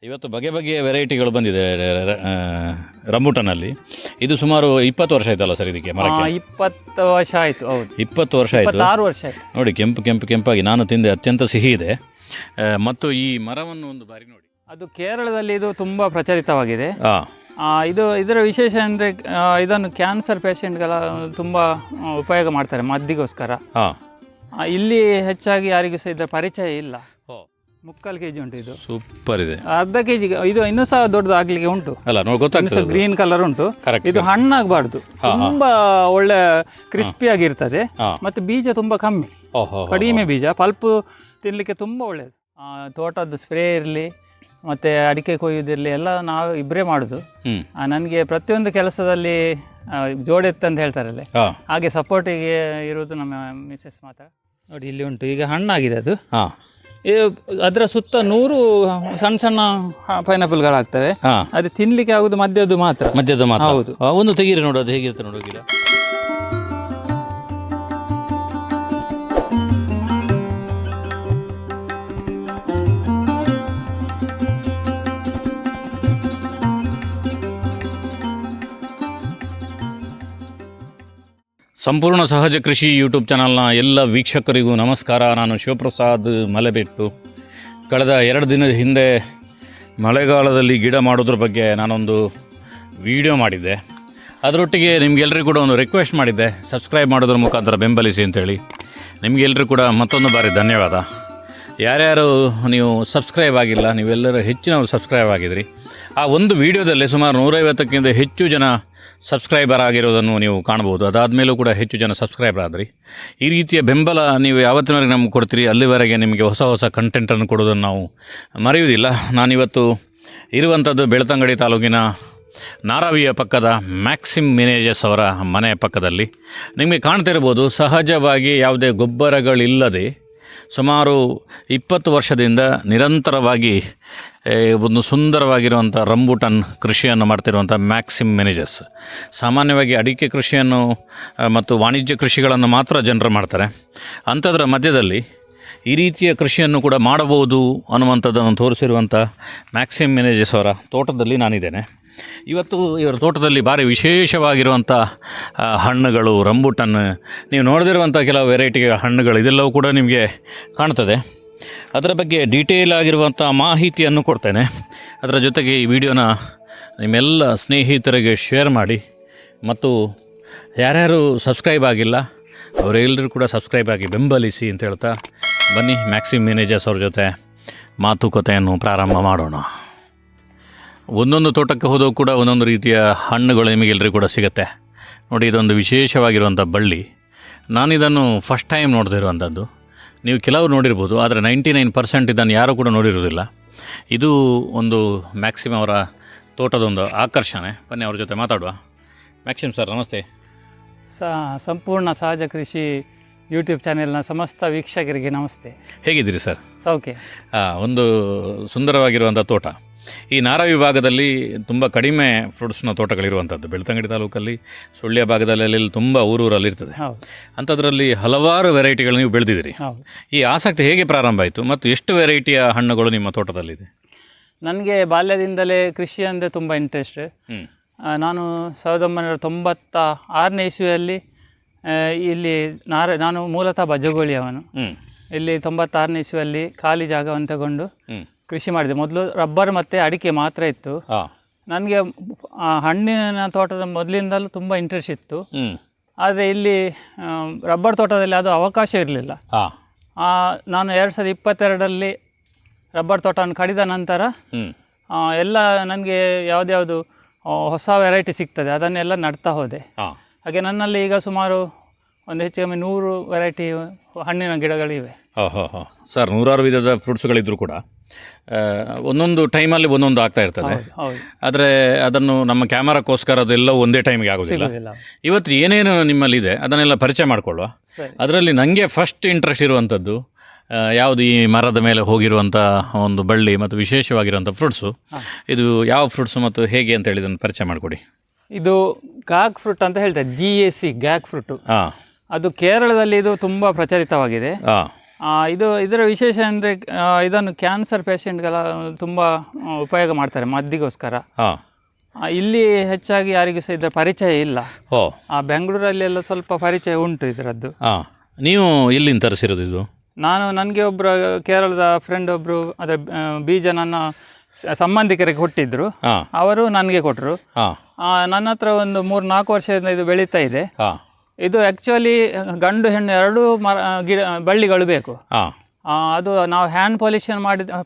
ಇವತ್ತು ಬಗೆ ಬಗೆಯ ವೆರೈಟಿಗಳು ಬಂದಿದೆ ರಂಬೂಟನಲ್ಲಿ. ಇದು ಸುಮಾರು 20 ವರ್ಷ ಆಯ್ತಲ್ಲ ಸರ್ ಇದಕ್ಕೆ ಮರಕ್ಕೆ? 20 ವರ್ಷ ಆಯಿತು. ಹೌದು, 20 ವರ್ಷ ಆಯಿತು. 26 ವರ್ಷ ಆಯಿತು. ನೋಡಿ, ಕೆಂಪಾಗಿ ನಾನು ತಿಂದೆ, ಅತ್ಯಂತ ಸಿಹಿ ಇದೆ. ಮತ್ತು ಈ ಮರವನ್ನು ಒಂದು ಬಾರಿ ನೋಡಿ, ಅದು ಕೇರಳದಲ್ಲಿ ಇದು ತುಂಬ ಪ್ರಚಲಿತವಾಗಿದೆ. ಹಾಂ, ಇದರ ವಿಶೇಷ ಅಂದರೆ ಇದನ್ನು ಕ್ಯಾನ್ಸರ್ ಪೇಷಂಟ್ಗಳ ತುಂಬ ಉಪಯೋಗ ಮಾಡ್ತಾರೆ ಮದ್ದಿಗೋಸ್ಕರ. ಹಾಂ, ಇಲ್ಲಿ ಹೆಚ್ಚಾಗಿ ಯಾರಿಗೂ ಸಹ ಇದರ ಪರಿಚಯ ಇಲ್ಲ. 3/4 kg ಉಂಟು ಇದು. ಸೂಪರ್ ಇದೆ. ಅರ್ಧ kg ಇದು ಇನ್ನೂ ಸಹ ದೊಡ್ಡದಾಗಲಿಕ್ಕೆ ಉಂಟು ಅಲ್ಲ, ನೋಡಿ ಗೊತ್ತಾಗ್ತದೆ. ಗ್ರೀನ್ ಕಲರ್ ಉಂಟು. ಇದು ಹಣ್ಣಾಗಬಾರ್ದು, ತುಂಬ ಒಳ್ಳೆ ಕ್ರಿಸ್ಪಿ ಆಗಿರ್ತದೆ. ಮತ್ತು ಬೀಜ ತುಂಬ ಕಮ್ಮಿ, ಕಡಿಮೆ ಬೀಜ. ಪಲ್ಪು ತಿನ್ನಲಿಕ್ಕೆ ತುಂಬ ಒಳ್ಳೆಯದು. ತೋಟದ್ದು ಸ್ಪ್ರೇ ಇರಲಿ ಮತ್ತು ಅಡಿಕೆ ಕೊಯ್ಯೋದಿರಲಿ ಎಲ್ಲ ನಾವು ಇಬ್ಬರೇ ಮಾಡೋದು. ನನಗೆ ಪ್ರತಿಯೊಂದು ಕೆಲಸದಲ್ಲಿ ಜೋಡೆತ್ತಂತ ಹೇಳ್ತಾರಲ್ಲ, ಹಾಗೆ ಸಪೋರ್ಟಿಗೆ ಇರೋದು ನಮ್ಮ ಮಿಸಸ್ ಮಾತ್ರ. ನೋಡಿ, ಇಲ್ಲಿ ಉಂಟು, ಈಗ ಹಣ್ಣಾಗಿದೆ ಅದು. ಅದರ ಸುತ್ತ 100 ಸಣ್ಣ ಸಣ್ಣ ಪೈನಾಪಲ್ಗಳಾಗ್ತವೆ. ಅದು ತಿನ್ಲಿಕ್ಕೆ ಆಗುದು ಮಧ್ಯದ್ದು ಮಾತ್ರ. ಹೌದು. ಒಂದು ತೆಗೀರಿ ನೋಡು, ಅದು ಹೇಗಿರುತ್ತೆ ನೋಡು. ಗಿಡ ಸಂಪೂರ್ಣ ಸಹಜ ಕೃಷಿ ಯೂಟ್ಯೂಬ್ ಚಾನಲ್ನ ಎಲ್ಲ ವೀಕ್ಷಕರಿಗೂ ನಮಸ್ಕಾರ. ನಾನು ಶಿವಪ್ರಸಾದ್ ಮಲೆಬೆಟ್ಟು. ಕಳೆದ 2 ದಿನದ ಹಿಂದೆ ಮಳೆಗಾಲದಲ್ಲಿ ಗಿಡ ಮಾಡೋದ್ರ ಬಗ್ಗೆ ನಾನೊಂದು ವಿಡಿಯೋ ಮಾಡಿದ್ದೆ. ಅದರೊಟ್ಟಿಗೆ ನಿಮಗೆಲ್ಲರಿಗೂ ಕೂಡ ಒಂದು ರಿಕ್ವೆಸ್ಟ್ ಮಾಡಿದ್ದೆ, ಸಬ್ಸ್ಕ್ರೈಬ್ ಮಾಡೋದ್ರ ಮುಖಾಂತರ ಬೆಂಬಲಿಸಿ ಅಂತೇಳಿ. ನಿಮಗೆಲ್ಲರೂ ಕೂಡ ಮತ್ತೊಂದು ಬಾರಿ ಧನ್ಯವಾದ. ಯಾರ್ಯಾರು ನೀವು ಸಬ್ಸ್ಕ್ರೈಬ್ ಆಗಿಲ್ಲ, ನೀವೆಲ್ಲರೂ ಹೆಚ್ಚಿನವರು ಸಬ್ಸ್ಕ್ರೈಬ್ ಆಗಿದ್ರಿ. ಆ ಒಂದು ವಿಡಿಯೋದಲ್ಲಿ ಸುಮಾರು 150ಕ್ಕಿಂತ ಹೆಚ್ಚು ಜನ ಸಬ್ಸ್ಕ್ರೈಬರ್ ಆಗಿರೋದನ್ನು ನೀವು ಕಾಣ್ಬೋದು. ಅದಾದಮೇಲೂ ಕೂಡ ಹೆಚ್ಚು ಜನ ಸಬ್ಸ್ಕ್ರೈಬರ್ ಆದ್ರಿ. ಈ ರೀತಿಯ ಬೆಂಬಲ ನೀವು ಯಾವತ್ತಿನವರೆಗೆ ನಮ್ಗೆ ಕೊಡ್ತೀರಿ, ಅಲ್ಲಿವರೆಗೆ ನಿಮಗೆ ಹೊಸ ಕಂಟೆಂಟನ್ನು ಕೊಡೋದನ್ನು ನಾವು ಮರೆಯುವುದಿಲ್ಲ. ನಾನಿವತ್ತು ಇರುವಂಥದ್ದು ಬೆಳ್ತಂಗಡಿ ತಾಲೂಕಿನ ನಾರಾವಿಯ ಪಕ್ಕದ ಮ್ಯಾಕ್ಸಿಮ್ ಮಿನೇಜಸ್ ಅವರ ಮನೆಯ ಪಕ್ಕದಲ್ಲಿ. ನಿಮಗೆ ಕಾಣ್ತಿರ್ಬೋದು, ಸಹಜವಾಗಿ ಯಾವುದೇ ಗೊಬ್ಬರಗಳಿಲ್ಲದೆ ಸುಮಾರು 20 ವರ್ಷದಿಂದ ನಿರಂತರವಾಗಿ ಒಂದು ಸುಂದರವಾಗಿರುವಂಥ ರಂಬೂಟನ್ ಕೃಷಿಯನ್ನು ಮಾಡ್ತಿರುವಂಥ ಮ್ಯಾಕ್ಸಿಮ್ ಮ್ಯಾನೇಜರ್ಸ್. ಸಾಮಾನ್ಯವಾಗಿ ಅಡಿಕೆ ಕೃಷಿಯನ್ನು ಮತ್ತು ವಾಣಿಜ್ಯ ಕೃಷಿಗಳನ್ನು ಮಾತ್ರ ಜನರು ಮಾಡ್ತಾರೆ. ಅಂಥದ್ರ ಮಧ್ಯದಲ್ಲಿ ಈ ರೀತಿಯ ಕೃಷಿಯನ್ನು ಕೂಡ ಮಾಡಬಹುದು ಅನ್ನುವಂಥದ್ದನ್ನು ತೋರಿಸಿರುವಂಥ ಮ್ಯಾಕ್ಸಿಮ್ ಮ್ಯಾನೇಜರ್ಸ್ ಅವರ ತೋಟದಲ್ಲಿ ನಾನಿದ್ದೇನೆ. ಇವತ್ತು ಇವರ ತೋಟದಲ್ಲಿ ಭಾರಿ ವಿಶೇಷವಾಗಿರುವಂಥ ಹಣ್ಣುಗಳು, ರಂಬೂಟನ್, ನೀವು ನೋಡದಿರುವಂಥ ಕೆಲವು ವೆರೈಟಿಗಳ ಹಣ್ಣುಗಳು, ಇದೆಲ್ಲವೂ ಕೂಡ ನಿಮಗೆ ಕಾಣ್ತದೆ. ಅದರ ಬಗ್ಗೆ ಡೀಟೇಲ್ ಆಗಿರುವಂಥ ಮಾಹಿತಿಯನ್ನು ಕೊಡ್ತೇನೆ. ಅದರ ಜೊತೆಗೆ ಈ ವಿಡಿಯೋನ ನಿಮ್ಮೆಲ್ಲ ಸ್ನೇಹಿತರಿಗೆ ಶೇರ್ ಮಾಡಿ, ಮತ್ತು ಯಾರ್ಯಾರು ಸಬ್ಸ್ಕ್ರೈಬ್ ಆಗಿಲ್ಲ ಅವರೆಲ್ಲರೂ ಕೂಡ ಸಬ್ಸ್ಕ್ರೈಬ್ ಆಗಿ ಬೆಂಬಲಿಸಿ ಅಂತ ಹೇಳ್ತಾ, ಬನ್ನಿ ಮ್ಯಾಕ್ಸಿಮ್ ಮ್ಯಾನೇಜರ್ಸ್ ಅವ್ರ ಜೊತೆ ಮಾತುಕತೆಯನ್ನು ಪ್ರಾರಂಭ ಮಾಡೋಣ. ಒಂದೊಂದು ತೋಟಕ್ಕೆ ಹೋದರೂ ಕೂಡ ಒಂದೊಂದು ರೀತಿಯ ಹಣ್ಣುಗಳು ನಿಮಗೆಲ್ಲರಿಗೂ ಕೂಡ ಸಿಗುತ್ತೆ. ನೋಡಿ, ಇದೊಂದು ವಿಶೇಷವಾಗಿರುವಂಥ ಬಳ್ಳಿ. ನಾನಿದನ್ನು ಫಸ್ಟ್ ಟೈಮ್ ನೋಡ್ತಿರುವಂಥದ್ದು. ನೀವು ಕೆಲವರು ನೋಡಿರ್ಬೋದು, ಆದರೆ 99% ಇದನ್ನು ಯಾರೂ ಕೂಡ ನೋಡಿರೋದಿಲ್ಲ. ಇದು ಒಂದು ಮ್ಯಾಕ್ಸಿಮ್ ಅವರ ತೋಟದೊಂದು ಆಕರ್ಷಣೆ. ಬನ್ನಿ ಅವ್ರ ಜೊತೆ ಮಾತಾಡುವ. ಮ್ಯಾಕ್ಸಿಮ್ ಸರ್, ನಮಸ್ತೆ. ಸಂಪೂರ್ಣ ಸಹಜ ಕೃಷಿ ಯೂಟ್ಯೂಬ್ ಚಾನೆಲ್ನ ಸಮಸ್ತ ವೀಕ್ಷಕರಿಗೆ ನಮಸ್ತೆ. ಹೇಗಿದ್ದೀರಿ ಸರ್? ಸೌಖ್ಯ. ಒಂದು ಸುಂದರವಾಗಿರುವಂಥ ತೋಟ. ಈ ನಾರಾವಿ ಭಾಗದಲ್ಲಿ ತುಂಬ ಕಡಿಮೆ ಫ್ರೂಟ್ಸ್ನ ತೋಟಗಳಿರುವಂಥದ್ದು. ಬೆಳ್ತಂಗಡಿ ತಾಲೂಕಲ್ಲಿ ಸುಳ್ಯ ಭಾಗದಲ್ಲಿ ತುಂಬ ಊರೂರಲ್ಲಿರ್ತದೆ. ಅಂಥದ್ರಲ್ಲಿ ಹಲವಾರು ವೆರೈಟಿಗಳು ನೀವು ಬೆಳೆದಿದ್ದೀರಿ. ಈ ಆಸಕ್ತಿ ಹೇಗೆ ಪ್ರಾರಂಭ ಆಯಿತು, ಮತ್ತು ಎಷ್ಟು ವೆರೈಟಿಯ ಹಣ್ಣುಗಳು ನಿಮ್ಮ ತೋಟದಲ್ಲಿದೆ? ನನಗೆ ಬಾಲ್ಯದಿಂದಲೇ ಕೃಷಿ ಅಂದರೆ ತುಂಬ ಇಂಟ್ರೆಸ್ಟ್. ನಾನು 1996ನೇ ಇಸ್ವಿಯಲ್ಲಿ ಇಲ್ಲಿ ನಾನು ಮೂಲತಃ ಬಜಗೋಳಿಯವನು. ಇಲ್ಲಿ 96ನೇ ಇಸ್ವಿಯಲ್ಲಿ ಖಾಲಿ ಜಾಗವನ್ನು ತಗೊಂಡು ಕೃಷಿ ಮಾಡಿದೆ. ಮೊದಲು ರಬ್ಬರ್ ಮತ್ತು ಅಡಿಕೆ ಮಾತ್ರ ಇತ್ತು. ನನಗೆ ಹಣ್ಣಿನ ತೋಟದ ಮೊದಲಿಂದಲೂ ತುಂಬ ಇಂಟ್ರೆಸ್ಟ್ ಇತ್ತು. ಆದರೆ ಇಲ್ಲಿ ರಬ್ಬರ್ ತೋಟದಲ್ಲಿ ಅದು ಅವಕಾಶ ಇರಲಿಲ್ಲ. ನಾನು 2022ರಲ್ಲಿ ರಬ್ಬರ್ ತೋಟವನ್ನು ಕಡಿದ ನಂತರ ಎಲ್ಲ ನನಗೆ ಯಾವುದ್ಯಾವುದು ಹೊಸ ವೆರೈಟಿ ಸಿಗ್ತದೆ ಅದನ್ನೆಲ್ಲ ನಡ್ತಾ ಹೋದೆ. ಹಾಗೆ ನನ್ನಲ್ಲಿ ಈಗ ಸುಮಾರು ಒಂದು ಹೆಚ್ಚು ಕಮ್ಮಿ 100 ವೆರೈಟಿ ಹಣ್ಣಿನ ಗಿಡಗಳಿವೆ. ಸರ್, 100 ವಿಧದ ಫ್ರೂಟ್ಸ್ಗಳಿದ್ರೂ ಕೂಡ ಒಂದೊಂದು ಟೈಮಲ್ಲಿ ಒಂದೊಂದು ಆಗ್ತಾ ಇರ್ತದೆ. ಆದರೆ ಅದನ್ನು ನಮ್ಮ ಕ್ಯಾಮರಾಕ್ಕೋಸ್ಕರ ಅದೆಲ್ಲವೂ ಒಂದೇ ಟೈಮಿಗೆ ಆಗೋದಿಲ್ಲ. ಇವತ್ತು ಏನೇನು ನಿಮ್ಮಲ್ಲಿದೆ ಅದನ್ನೆಲ್ಲ ಪರಿಚಯ ಮಾಡಿಕೊಳ್ಳುವ. ಅದರಲ್ಲಿ ನನಗೆ ಫಸ್ಟ್ ಇಂಟ್ರೆಸ್ಟ್ ಇರುವಂಥದ್ದು ಯಾವುದು, ಈ ಮರದ ಮೇಲೆ ಹೋಗಿರುವಂಥ ಒಂದು ಬಳ್ಳಿ ಮತ್ತು ವಿಶೇಷವಾಗಿರುವಂಥ ಫ್ರೂಟ್ಸು. ಇದು ಯಾವ ಫ್ರೂಟ್ಸು ಮತ್ತು ಹೇಗೆ ಅಂತ ಹೇಳಿ ಇದನ್ನು ಪರಿಚಯ ಮಾಡಿಕೊಡಿ. ಇದು ಗಾಗ್ ಫ್ರೂಟ್ ಅಂತ ಹೇಳ್ತಾರೆ, GAC ಗ್ಯಾಕ್ ಫ್ರೂಟು. ಅದು ಕೇರಳದಲ್ಲಿ ಇದು ತುಂಬ ಪ್ರಚಲಿತವಾಗಿದೆ. ಇದರ ವಿಶೇಷ ಅಂದರೆ ಇದನ್ನು ಕ್ಯಾನ್ಸರ್ ಪೇಷಂಟ್ಗಳ ತುಂಬ ಉಪಯೋಗ ಮಾಡ್ತಾರೆ ಮದ್ದಿಗೋಸ್ಕರ. ಹಾಂ, ಇಲ್ಲಿ ಹೆಚ್ಚಾಗಿ ಯಾರಿಗೂ ಸಹ ಇದರ ಪರಿಚಯ ಇಲ್ಲ. ಓ, ಬೆಂಗಳೂರಲ್ಲೆಲ್ಲ ಸ್ವಲ್ಪ ಪರಿಚಯ ಉಂಟು ಇದರದ್ದು. ಹಾಂ, ನೀವು ಎಲ್ಲಿಂದ ತರಿಸಿರೋದು ಇದು? ನನಗೆ ಒಬ್ಬರು ಕೇರಳದ ಫ್ರೆಂಡ್ ಒಬ್ಬರು ಅದರ ಬೀಜ ನನ್ನ ಸಂಬಂಧಿಕರಿಗೆ ಕೊಟ್ಟಿದ್ದರು. ಅವರು ನನಗೆ ಕೊಟ್ಟರು. ನನ್ನ ಹತ್ರ ಒಂದು 3-4 ವರ್ಷದಿಂದ ಇದು ಬೆಳೀತಾ ಇದೆ. ಇದು ಆ್ಯಕ್ಚುಲಿ ಗಂಡು ಹೆಣ್ಣು ಎರಡೂ ಬಳ್ಳಿಗಳು ಬೇಕು. ಅದು ನಾವು ಹ್ಯಾಂಡ್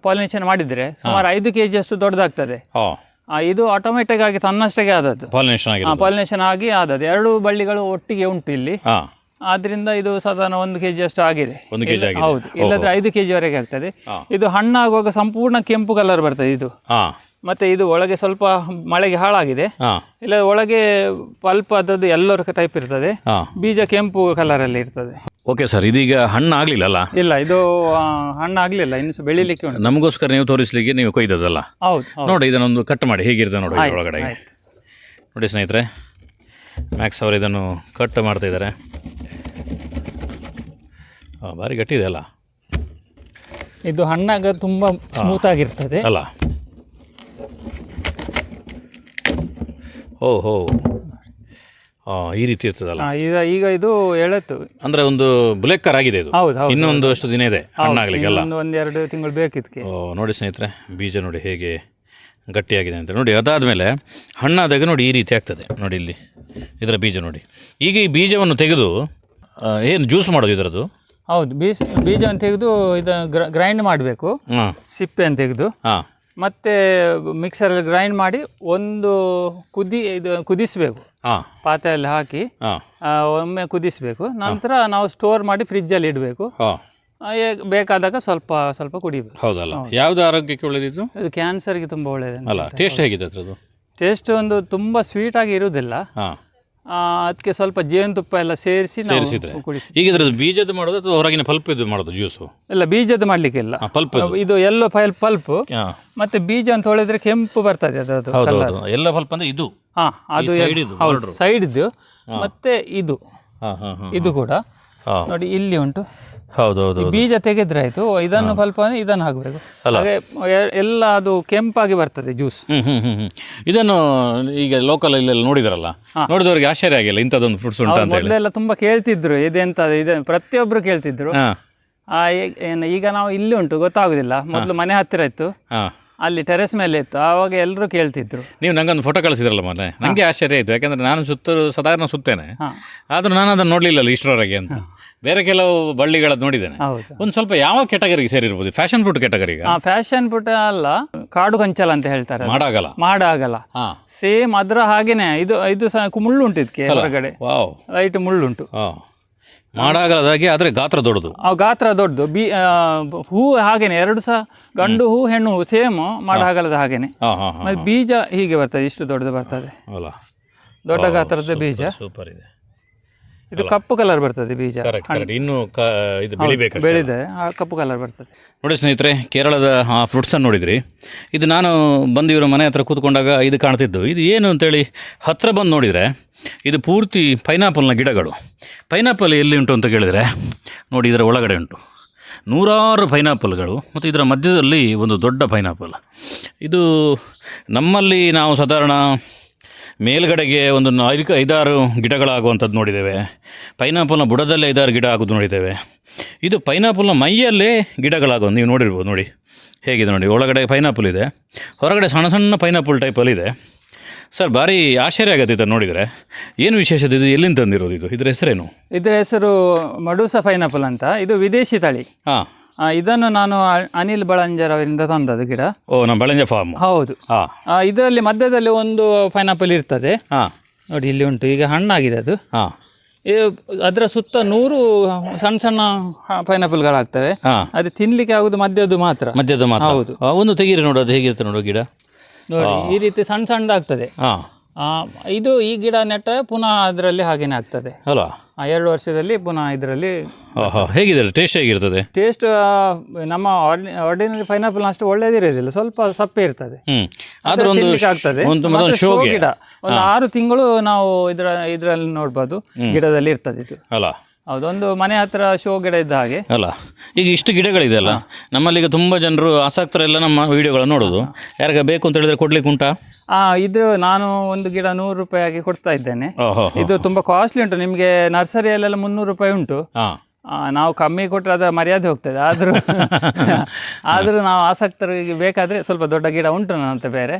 ಪಾಲಿನೇಷನ್ ಮಾಡಿದರೆ ಸುಮಾರು 5 kg ಅಷ್ಟು ದೊಡ್ಡದಾಗ್ತದೆ. ಇದು ಆಟೋಮೆಟಿಕ್ ಆಗಿ ತನ್ನಷ್ಟಕ್ಕೆ ಆದದ್ದು, ಪಾಲಿನೇಷನ್ ಆಗಿ ಆದದ್ದು. 2 ಬಳ್ಳಿಗಳು ಒಟ್ಟಿಗೆ ಉಂಟು ಇಲ್ಲಿ. ಆದ್ರಿಂದ ಇದು ಸಾಧಾರಣ 1 kg ಅಷ್ಟು ಆಗಿದೆ. ಹೌದು, ಇಲ್ಲದ್ರೆ 5 kg ವರೆಗೆ ಆಗ್ತದೆ. ಇದು ಹಣ್ಣಾಗುವಾಗ ಸಂಪೂರ್ಣ ಕೆಂಪು ಕಲರ್ ಬರ್ತದೆ ಇದು. ಮತ್ತೆ ಇದು ಒಳಗೆ ಸ್ವಲ್ಪ ಮಳೆಗೆ ಹಾಳಾಗಿದೆ. ಇಲ್ಲ ಒಳಗೆ ಪಲ್ಪ್ ಅದದ್ದು ಎಲ್ಲರ ಟೈಪ್ ಇರ್ತದೆ, ಬೀಜ ಕೆಂಪು ಕಲರ್ ಅಲ್ಲಿ ಇರ್ತದೆ. ಓಕೆ ಸರ್, ಇದೀಗ ಹಣ್ಣು ಆಗ್ಲಿಲ್ಲ? ಇಲ್ಲ, ಇದು ಹಣ್ಣು ಆಗ್ಲಿಲ್ಲ, ಇನ್ನು ಬೆಳಿಲಿಕ್ಕೆ ಉಂಟು. ನಮಗೋಸ್ಕರ ನೀವು ತೋರಿಸ್ಲಿಕ್ಕೆ ನೀವು ಕೊಯ್ದದಲ್ಲ? ಹೌದು. ನೋಡಿ, ಇದನ್ನೊಂದು ಕಟ್ ಮಾಡಿ ಹೇಗಿರ್ತದೆ ನೋಡಿ ಒಳಗಡೆ. ನೋಡಿ ಸ್ನೇಹಿತರೆ, ಮ್ಯಾಕ್ಸ್ ಅವರು ಇದನ್ನು ಕಟ್ ಮಾಡ್ತಾ ಇದ್ದಾರೆ. ಭಾರಿ ಗಟ್ಟಿ ಇದೆ ಅಲ್ಲ ಇದು? ಹಣ್ಣಾಗ ತುಂಬ ಸ್ಮೂತ್ ಆಗಿರ್ತದೆ ಅಲ್ಲ? ಓಹೋ, ಈ ರೀತಿ ಇರ್ತದಲ್ಲ. ಈಗ ಇದು ಎಳೆತು ಅಂದರೆ ಒಂದು ಬ್ಲೇಕರ್ ಆಗಿದೆ ಇದು. ಇನ್ನೊಂದು ಅಷ್ಟು ದಿನ ಇದೆ ಹಣ್ಣಾಗಲಿಕ್ಕೆಲ್ಲ. 1-2 ತಿಂಗಳು ಬೇಕಿತ್ತು. ನೋಡಿ ಸ್ನೇಹಿತರೆ, ಬೀಜ ನೋಡಿ ಹೇಗೆ ಗಟ್ಟಿಯಾಗಿದೆ ಅಂತ ನೋಡಿ. ಅದಾದಮೇಲೆ ಹಣ್ಣಾದಾಗ ನೋಡಿ ಈ ರೀತಿ ಆಗ್ತದೆ ನೋಡಿ, ಇಲ್ಲಿ ಇದರ ಬೀಜ ನೋಡಿ. ಈಗ ಈ ಬೀಜವನ್ನು ತೆಗೆದು ಏನು ಜ್ಯೂಸ್ ಮಾಡೋದು ಇದರದ್ದು? ಹೌದು, ಬೀಜವನ್ನು ತೆಗೆದು ಇದನ್ನು ಗ್ರೈಂಡ್ ಮಾಡಬೇಕು, ಸಿಪ್ಪೆಯನ್ನು ತೆಗೆದು. ಮತ್ತೆ ಮಿಕ್ಸರಲ್ಲಿ ಗ್ರೈಂಡ್ ಮಾಡಿ ಒಂದು ಕುದಿಸಬೇಕು, ಪಾತ್ರೆಯಲ್ಲಿ ಹಾಕಿ ಒಮ್ಮೆ ಕುದಿಸಬೇಕು. ನಂತರ ನಾವು ಸ್ಟೋರ್ ಮಾಡಿ ಫ್ರಿಜ್ಜಲ್ಲಿ ಇಡಬೇಕು. ಬೇಕಾದಾಗ ಸ್ವಲ್ಪ ಸ್ವಲ್ಪ ಕುಡಿಬೇಕು. ಹೌದಲ್ಲ? ಯಾವುದು ಆರೋಗ್ಯಕ್ಕೆ ಒಳ್ಳೆಯದಿತ್ತು? ಇದು ಕ್ಯಾನ್ಸರ್ಗೆ ತುಂಬ ಒಳ್ಳೆಯದು. ಅಲ್ಲ, ಟೇಸ್ಟ್ ಹೇಗಿದೆ ಅದರದ್ದು? ಟೇಸ್ಟ್ ಒಂದು ತುಂಬ ಸ್ವೀಟ್ ಆಗಿ ಇರುವುದಿಲ್ಲ, ಅದಕ್ಕೆ ಸ್ವಲ್ಪ ಜೇನುತುಪ್ಪ ಎಲ್ಲ ಸೇರಿಸಿದ್ರೆ ಕುಡಿಸಿ. ಈಗ ಇದ್ರದ್ದು ಬೀಜದ ಮಾಡೋದು ಅಥವಾ ಹೊರಗಿನ ಪಲ್ಪ್ ಇದು ಮಾಡೋದು ಜ್ಯೂಸು? ಇಲ್ಲ, ಬೀಜದ ಮಾಡ್ಲಿಕ್ಕೆ ಇಲ್ಲ, ಪಲ್ಪ್. ಇದು ಎಲ್ಲೋ ಪಲ್ಪ್ ಮತ್ತೆ ಬೀಜ ಅಂತ ಹೇಳಿದ್ರೆ ಕೆಂಪು ಬರ್ತದೆ ಅದರದ್ದು. ಎಲ್ಲ ಪಲ್ಪ್ ಅಂದ್ರೆ ಇದು? ಅದು ಸೈಡ್ ಇದು. ಮತ್ತೆ ಇದು ಕೂಡ ನೋಡಿ ಇಲ್ಲಿ ಉಂಟು. ಹೌದೌದು, ಬೀಜ ತೆಗೆದ್ರೆ ಆಯ್ತು. ಇದನ್ನು ಸ್ವಲ್ಪ ಇದನ್ನು ಹಾಕಬೇಕು, ಹಾಗೆ ಎಲ್ಲ ಅದು ಕೆಂಪಾಗಿ ಬರ್ತದೆ ಜ್ಯೂಸ್. ಇದನ್ನು ಈಗ ಲೋಕಲ್ ಇಲ್ಲೆಲ್ಲ ನೋಡಿದ್ರಲ್ಲ, ನೋಡಿದವರಿಗೆ ಆಶ್ಚರ್ಯ ಆಗಿಲ್ಲ ಇಂಥದ್ದೊಂದು ಫ್ರೂಟ್ಸ್ ಉಂಟು ಅಂತ. ಮೊದಲೆಲ್ಲ ತುಂಬಾ ಕೇಳ್ತಿದ್ರು, ಇದೆಂತ ಇದೆ, ಪ್ರತಿಯೊಬ್ರು ಕೇಳ್ತಿದ್ರು. ಈಗ ನಾವು ಇಲ್ಲಿ ಉಂಟು ಗೊತ್ತಾಗುದಿಲ್ಲ. ಮೊದಲು ಮನೆ ಹತ್ತಿರ ಇತ್ತು, ಅಲ್ಲಿ ಟೆರೆಸ್ ಮೇಲೆ ಇತ್ತು, ಆವಾಗ ಎಲ್ಲರೂ ಕೇಳ್ತಿದ್ರು. ನೀವು ನಂಗೊಂದು ಫೋಟೋ ಕಳಿಸಿದ್ರಲ್ಲ ಮೊನ್ನೆ, ನನಗೆ ಆಶ್ಚರ್ಯ ಆಯಿತು. ಯಾಕಂದರೆ ನಾನು ಸಾಧಾರಣ ಸುತ್ತೇನೆ, ಆದರೂ ನಾನು ಅದನ್ನು ನೋಡಲಿಲ್ಲಲ್ಲ ಇಷ್ಟರವರೆಗೆ ಅಂತ. ಬೇರೆ ಕೆಲವು ಬಳ್ಳಿಗಳದ್ದು ನೋಡಿದ್ದೇನೆ. ಒಂದು ಸ್ವಲ್ಪ ಯಾವ ಕೆಟಗರಿಗೆ ಸೇರಿರ್ಬೋದು? ಫ್ಯಾಷನ್ ಫ್ರೂಟ್ ಕೆಟಗರಿಗೆ? ಫ್ಯಾಷನ್ ಫ್ರೂಟ್ ಅಲ್ಲ, ಕಾಡು ಕಂಚಲ ಅಂತ ಹೇಳ್ತಾರೆ. ಮಾಡಾಗಲ್ಲ ಸೇಮ್ ಅದರ ಹಾಗೇನೆ. ಇದು ಸಹ ಮುಳ್ಳುಂಟು ಇದಕ್ಕೆ ಹೊರಗಡೆ, ಲೈಟ್ ಮುಳ್ಳುಂಟು. ಮಾಡಾಗಲದಾಗಿ ಆದರೆ ಗಾತ್ರ ದೊಡ್ಡದು. ಗಾತ್ರ ದೊಡ್ಡದು. ಹೂ ಹಾಗೇನೆ, 2 ಸಹ ಗಂಡು ಹೂ ಹೆಣ್ಣು ಹೂ ಸೇಮ್ ಮಾಡಾಗಲದ ಹಾಗೇನೆ. ಮತ್ತೆ ಬೀಜ ಹೀಗೆ ಬರ್ತದೆ, ಇಷ್ಟು ದೊಡ್ಡದು ಬರ್ತದೆ, ದೊಡ್ಡ ಗಾತ್ರದ ಬೀಜ. ಸೂಪರ್ ಇದೆ. ಇದು ಕಪ್ಪು ಕಲರ್ ಬರ್ತದೆ ಬೀಜ, ಇನ್ನು ಬೆಳೆದೆ ಕಪ್ಪು ಕಲರ್ ಬರ್ತದೆ. ನೋಡಿ ಸ್ನೇಹಿತರೆ, ಕೇರಳದ ಆ ಫ್ರೂಟ್ಸನ್ನು ನೋಡಿದ್ರಿ. ಇದು ನಾನು ಬಂದು ಇವರ ಮನೆ ಹತ್ರ ಕೂತ್ಕೊಂಡಾಗ ಇದು ಕಾಣ್ತಿದ್ದು. ಇದು ಏನು ಅಂತೇಳಿ ಹತ್ತಿರ ಬಂದು ನೋಡಿದರೆ ಇದು ಪೂರ್ತಿ ಪೈನಾಪಲ್ನ ಗಿಡಗಳು. ಪೈನಾಪಲ್ ಎಲ್ಲಿ ಉಂಟು ಅಂತ ಕೇಳಿದರೆ ನೋಡಿ, ಇದರ ಒಳಗಡೆ ಉಂಟು 100 ಪೈನಾಪಲ್ಗಳು, ಮತ್ತು ಇದರ ಮಧ್ಯದಲ್ಲಿ ಒಂದು ದೊಡ್ಡ ಪೈನಾಪಲ್. ಇದು ನಮ್ಮಲ್ಲಿ ನಾವು ಸಾಧಾರಣ ಮೇಲ್ಗಡೆಗೆ ಒಂದು 5-6 ಗಿಡಗಳಾಗುವಂಥದ್ದು ನೋಡಿದ್ದೇವೆ. ಪೈನಾಪಲ್ನ ಬುಡದಲ್ಲೇ 5-6 ಗಿಡ ಆಗೋದು ನೋಡಿದ್ದೇವೆ. ಇದು ಪೈನಾಪಲ್ನ ಮೈಯಲ್ಲೇ ಗಿಡಗಳಾಗೋದು ನೀವು ನೋಡಿರ್ಬೋದು. ನೋಡಿ ಹೇಗಿದೆ ನೋಡಿ, ಒಳಗಡೆ ಪೈನಾಪಲ್ ಇದೆ, ಹೊರಗಡೆ ಸಣ್ಣ ಸಣ್ಣ ಪೈನಾಪಲ್ ಟೈಪಲ್ಲಿ ಇದೆ. ಸರ್, ಭಾರಿ ಆಶ್ಚರ್ಯ ಆಗುತ್ತೆ ಇದನ್ನು ನೋಡಿದರೆ. ಏನು ವಿಶೇಷತೆ? ಇದು ಎಲ್ಲಿಂದ ತಂದಿರೋದು? ಇದರ ಹೆಸರೇನು? ಇದರ ಹೆಸರು ಮಡೂಸ ಪೈನಾಪಲ್ ಅಂತ. ಇದು ವಿದೇಶಿ ತಳಿ. ಇದನ್ನು ನಾನು ಅನಿಲ್ ಬಳಂಜರ್ ಅವರಿಂದ ತಂದದ್ದು ಗಿಡ. ನಮ್ಮ ಬಳಂಜ ಫಾರ್ಮ್. ಹೌದು. ಇದರಲ್ಲಿ ಮಧ್ಯದಲ್ಲಿ ಒಂದು ಪೈನಾಪಲ್ ಇರ್ತದೆ ನೋಡಿ, ಇಲ್ಲಿ ಉಂಟು. ಈಗ ಹಣ್ಣಾಗಿದೆ ಅದು. ಅದರ ಸುತ್ತ 100 ಸಣ್ಣ ಸಣ್ಣ ಪೈನಾಪಲ್ಗಳಾಗ್ತವೆ. ಅದು ತಿನ್ಲಿಕ್ಕೆ ಆಗುದು ಮಧ್ಯದ್ದು ಮಾತ್ರ. ಹೌದು. ಒಂದು ತೆಗೀರಿ ನೋಡು, ಅದು ಹೇಗಿರುತ್ತೆ ನೋಡು ಗಿಡ. ನೋಡಿ, ಈ ರೀತಿ ಸಣ್ಣ ಸಣ್ಣದಾಗ್ತದೆ. ಈ ಗಿಡ ನೆಟ್ಟರೆ ಪುನಃ ಅದರಲ್ಲಿ ಹಾಗೇನೆ ಆಗ್ತದೆ ಅಲ್ಲ? 2 ವರ್ಷದಲ್ಲಿ ಪುನಃ ಇದರಲ್ಲಿ. ಹೇಗಿದೆ ಟೇಸ್ಟ್? ಹೇಗಿರ್ತದೆ ಟೇಸ್ಟ್? ನಮ್ಮ ಆರ್ಡಿನರಿ ಪೈನಾಪಲ್ ಅಷ್ಟು ಒಳ್ಳೇದಿರೋದಿಲ್ಲ, ಸ್ವಲ್ಪ ಸಪ್ಪೆ ಇರ್ತದೆ. ಆಗ್ತದೆ. ಗಿಡ ಒಂದು 6 ತಿಂಗಳು ನಾವು ಇದರಲ್ಲಿ ನೋಡ್ಬೋದು, ಗಿಡದಲ್ಲಿ ಇರ್ತದೆ ಇದು ಅಲ್ಲ. ಹೌದು, ಒಂದು ಮನೆ ಹತ್ರ ಶೋ ಗಿಡ ಇದ್ದ ಹಾಗೆ. ಅಲ್ಲ, ಈಗ ಇಷ್ಟು ಗಿಡಗಳಿದೆ ಅಲ್ಲ, ನಮ್ಮಲ್ಲಿ ಈಗ ತುಂಬ ಜನರು ಆಸಕ್ತರೆಲ್ಲ ನಮ್ಮ ವಿಡಿಯೋಗಳನ್ನು ನೋಡೋದು. ಯಾರಿಗ ಬೇಕು ಅಂತ ಹೇಳಿದ್ರೆ ಕೊಡ್ಲಿಕ್ಕೆ ಉಂಟಾ? ಇದು ನಾನು ಒಂದು ಗಿಡ 100 ರೂಪಾಯಿಗೆ ಕೊಡ್ತಾ ಇದ್ದೇನೆ. ಓಹೋ, ಇದು ತುಂಬ ಕಾಸ್ಟ್ಲಿ ಉಂಟು. ನಿಮಗೆ ನರ್ಸರಿಯಲ್ಲೆಲ್ಲ 300 ರೂಪಾಯಿ ಉಂಟು. ಹಾಂ, ನಾವು ಕಮ್ಮಿ ಕೊಟ್ಟರೆ ಅದರ ಮರ್ಯಾದೆ ಹೋಗ್ತದೆ. ಆದರೂ ನಾವು ಆಸಕ್ತರಿಗೆ ಬೇಕಾದರೆ ಸ್ವಲ್ಪ ದೊಡ್ಡ ಗಿಡ ಉಂಟು ನನ್ನ ಹತ್ರ ಬೇರೆ,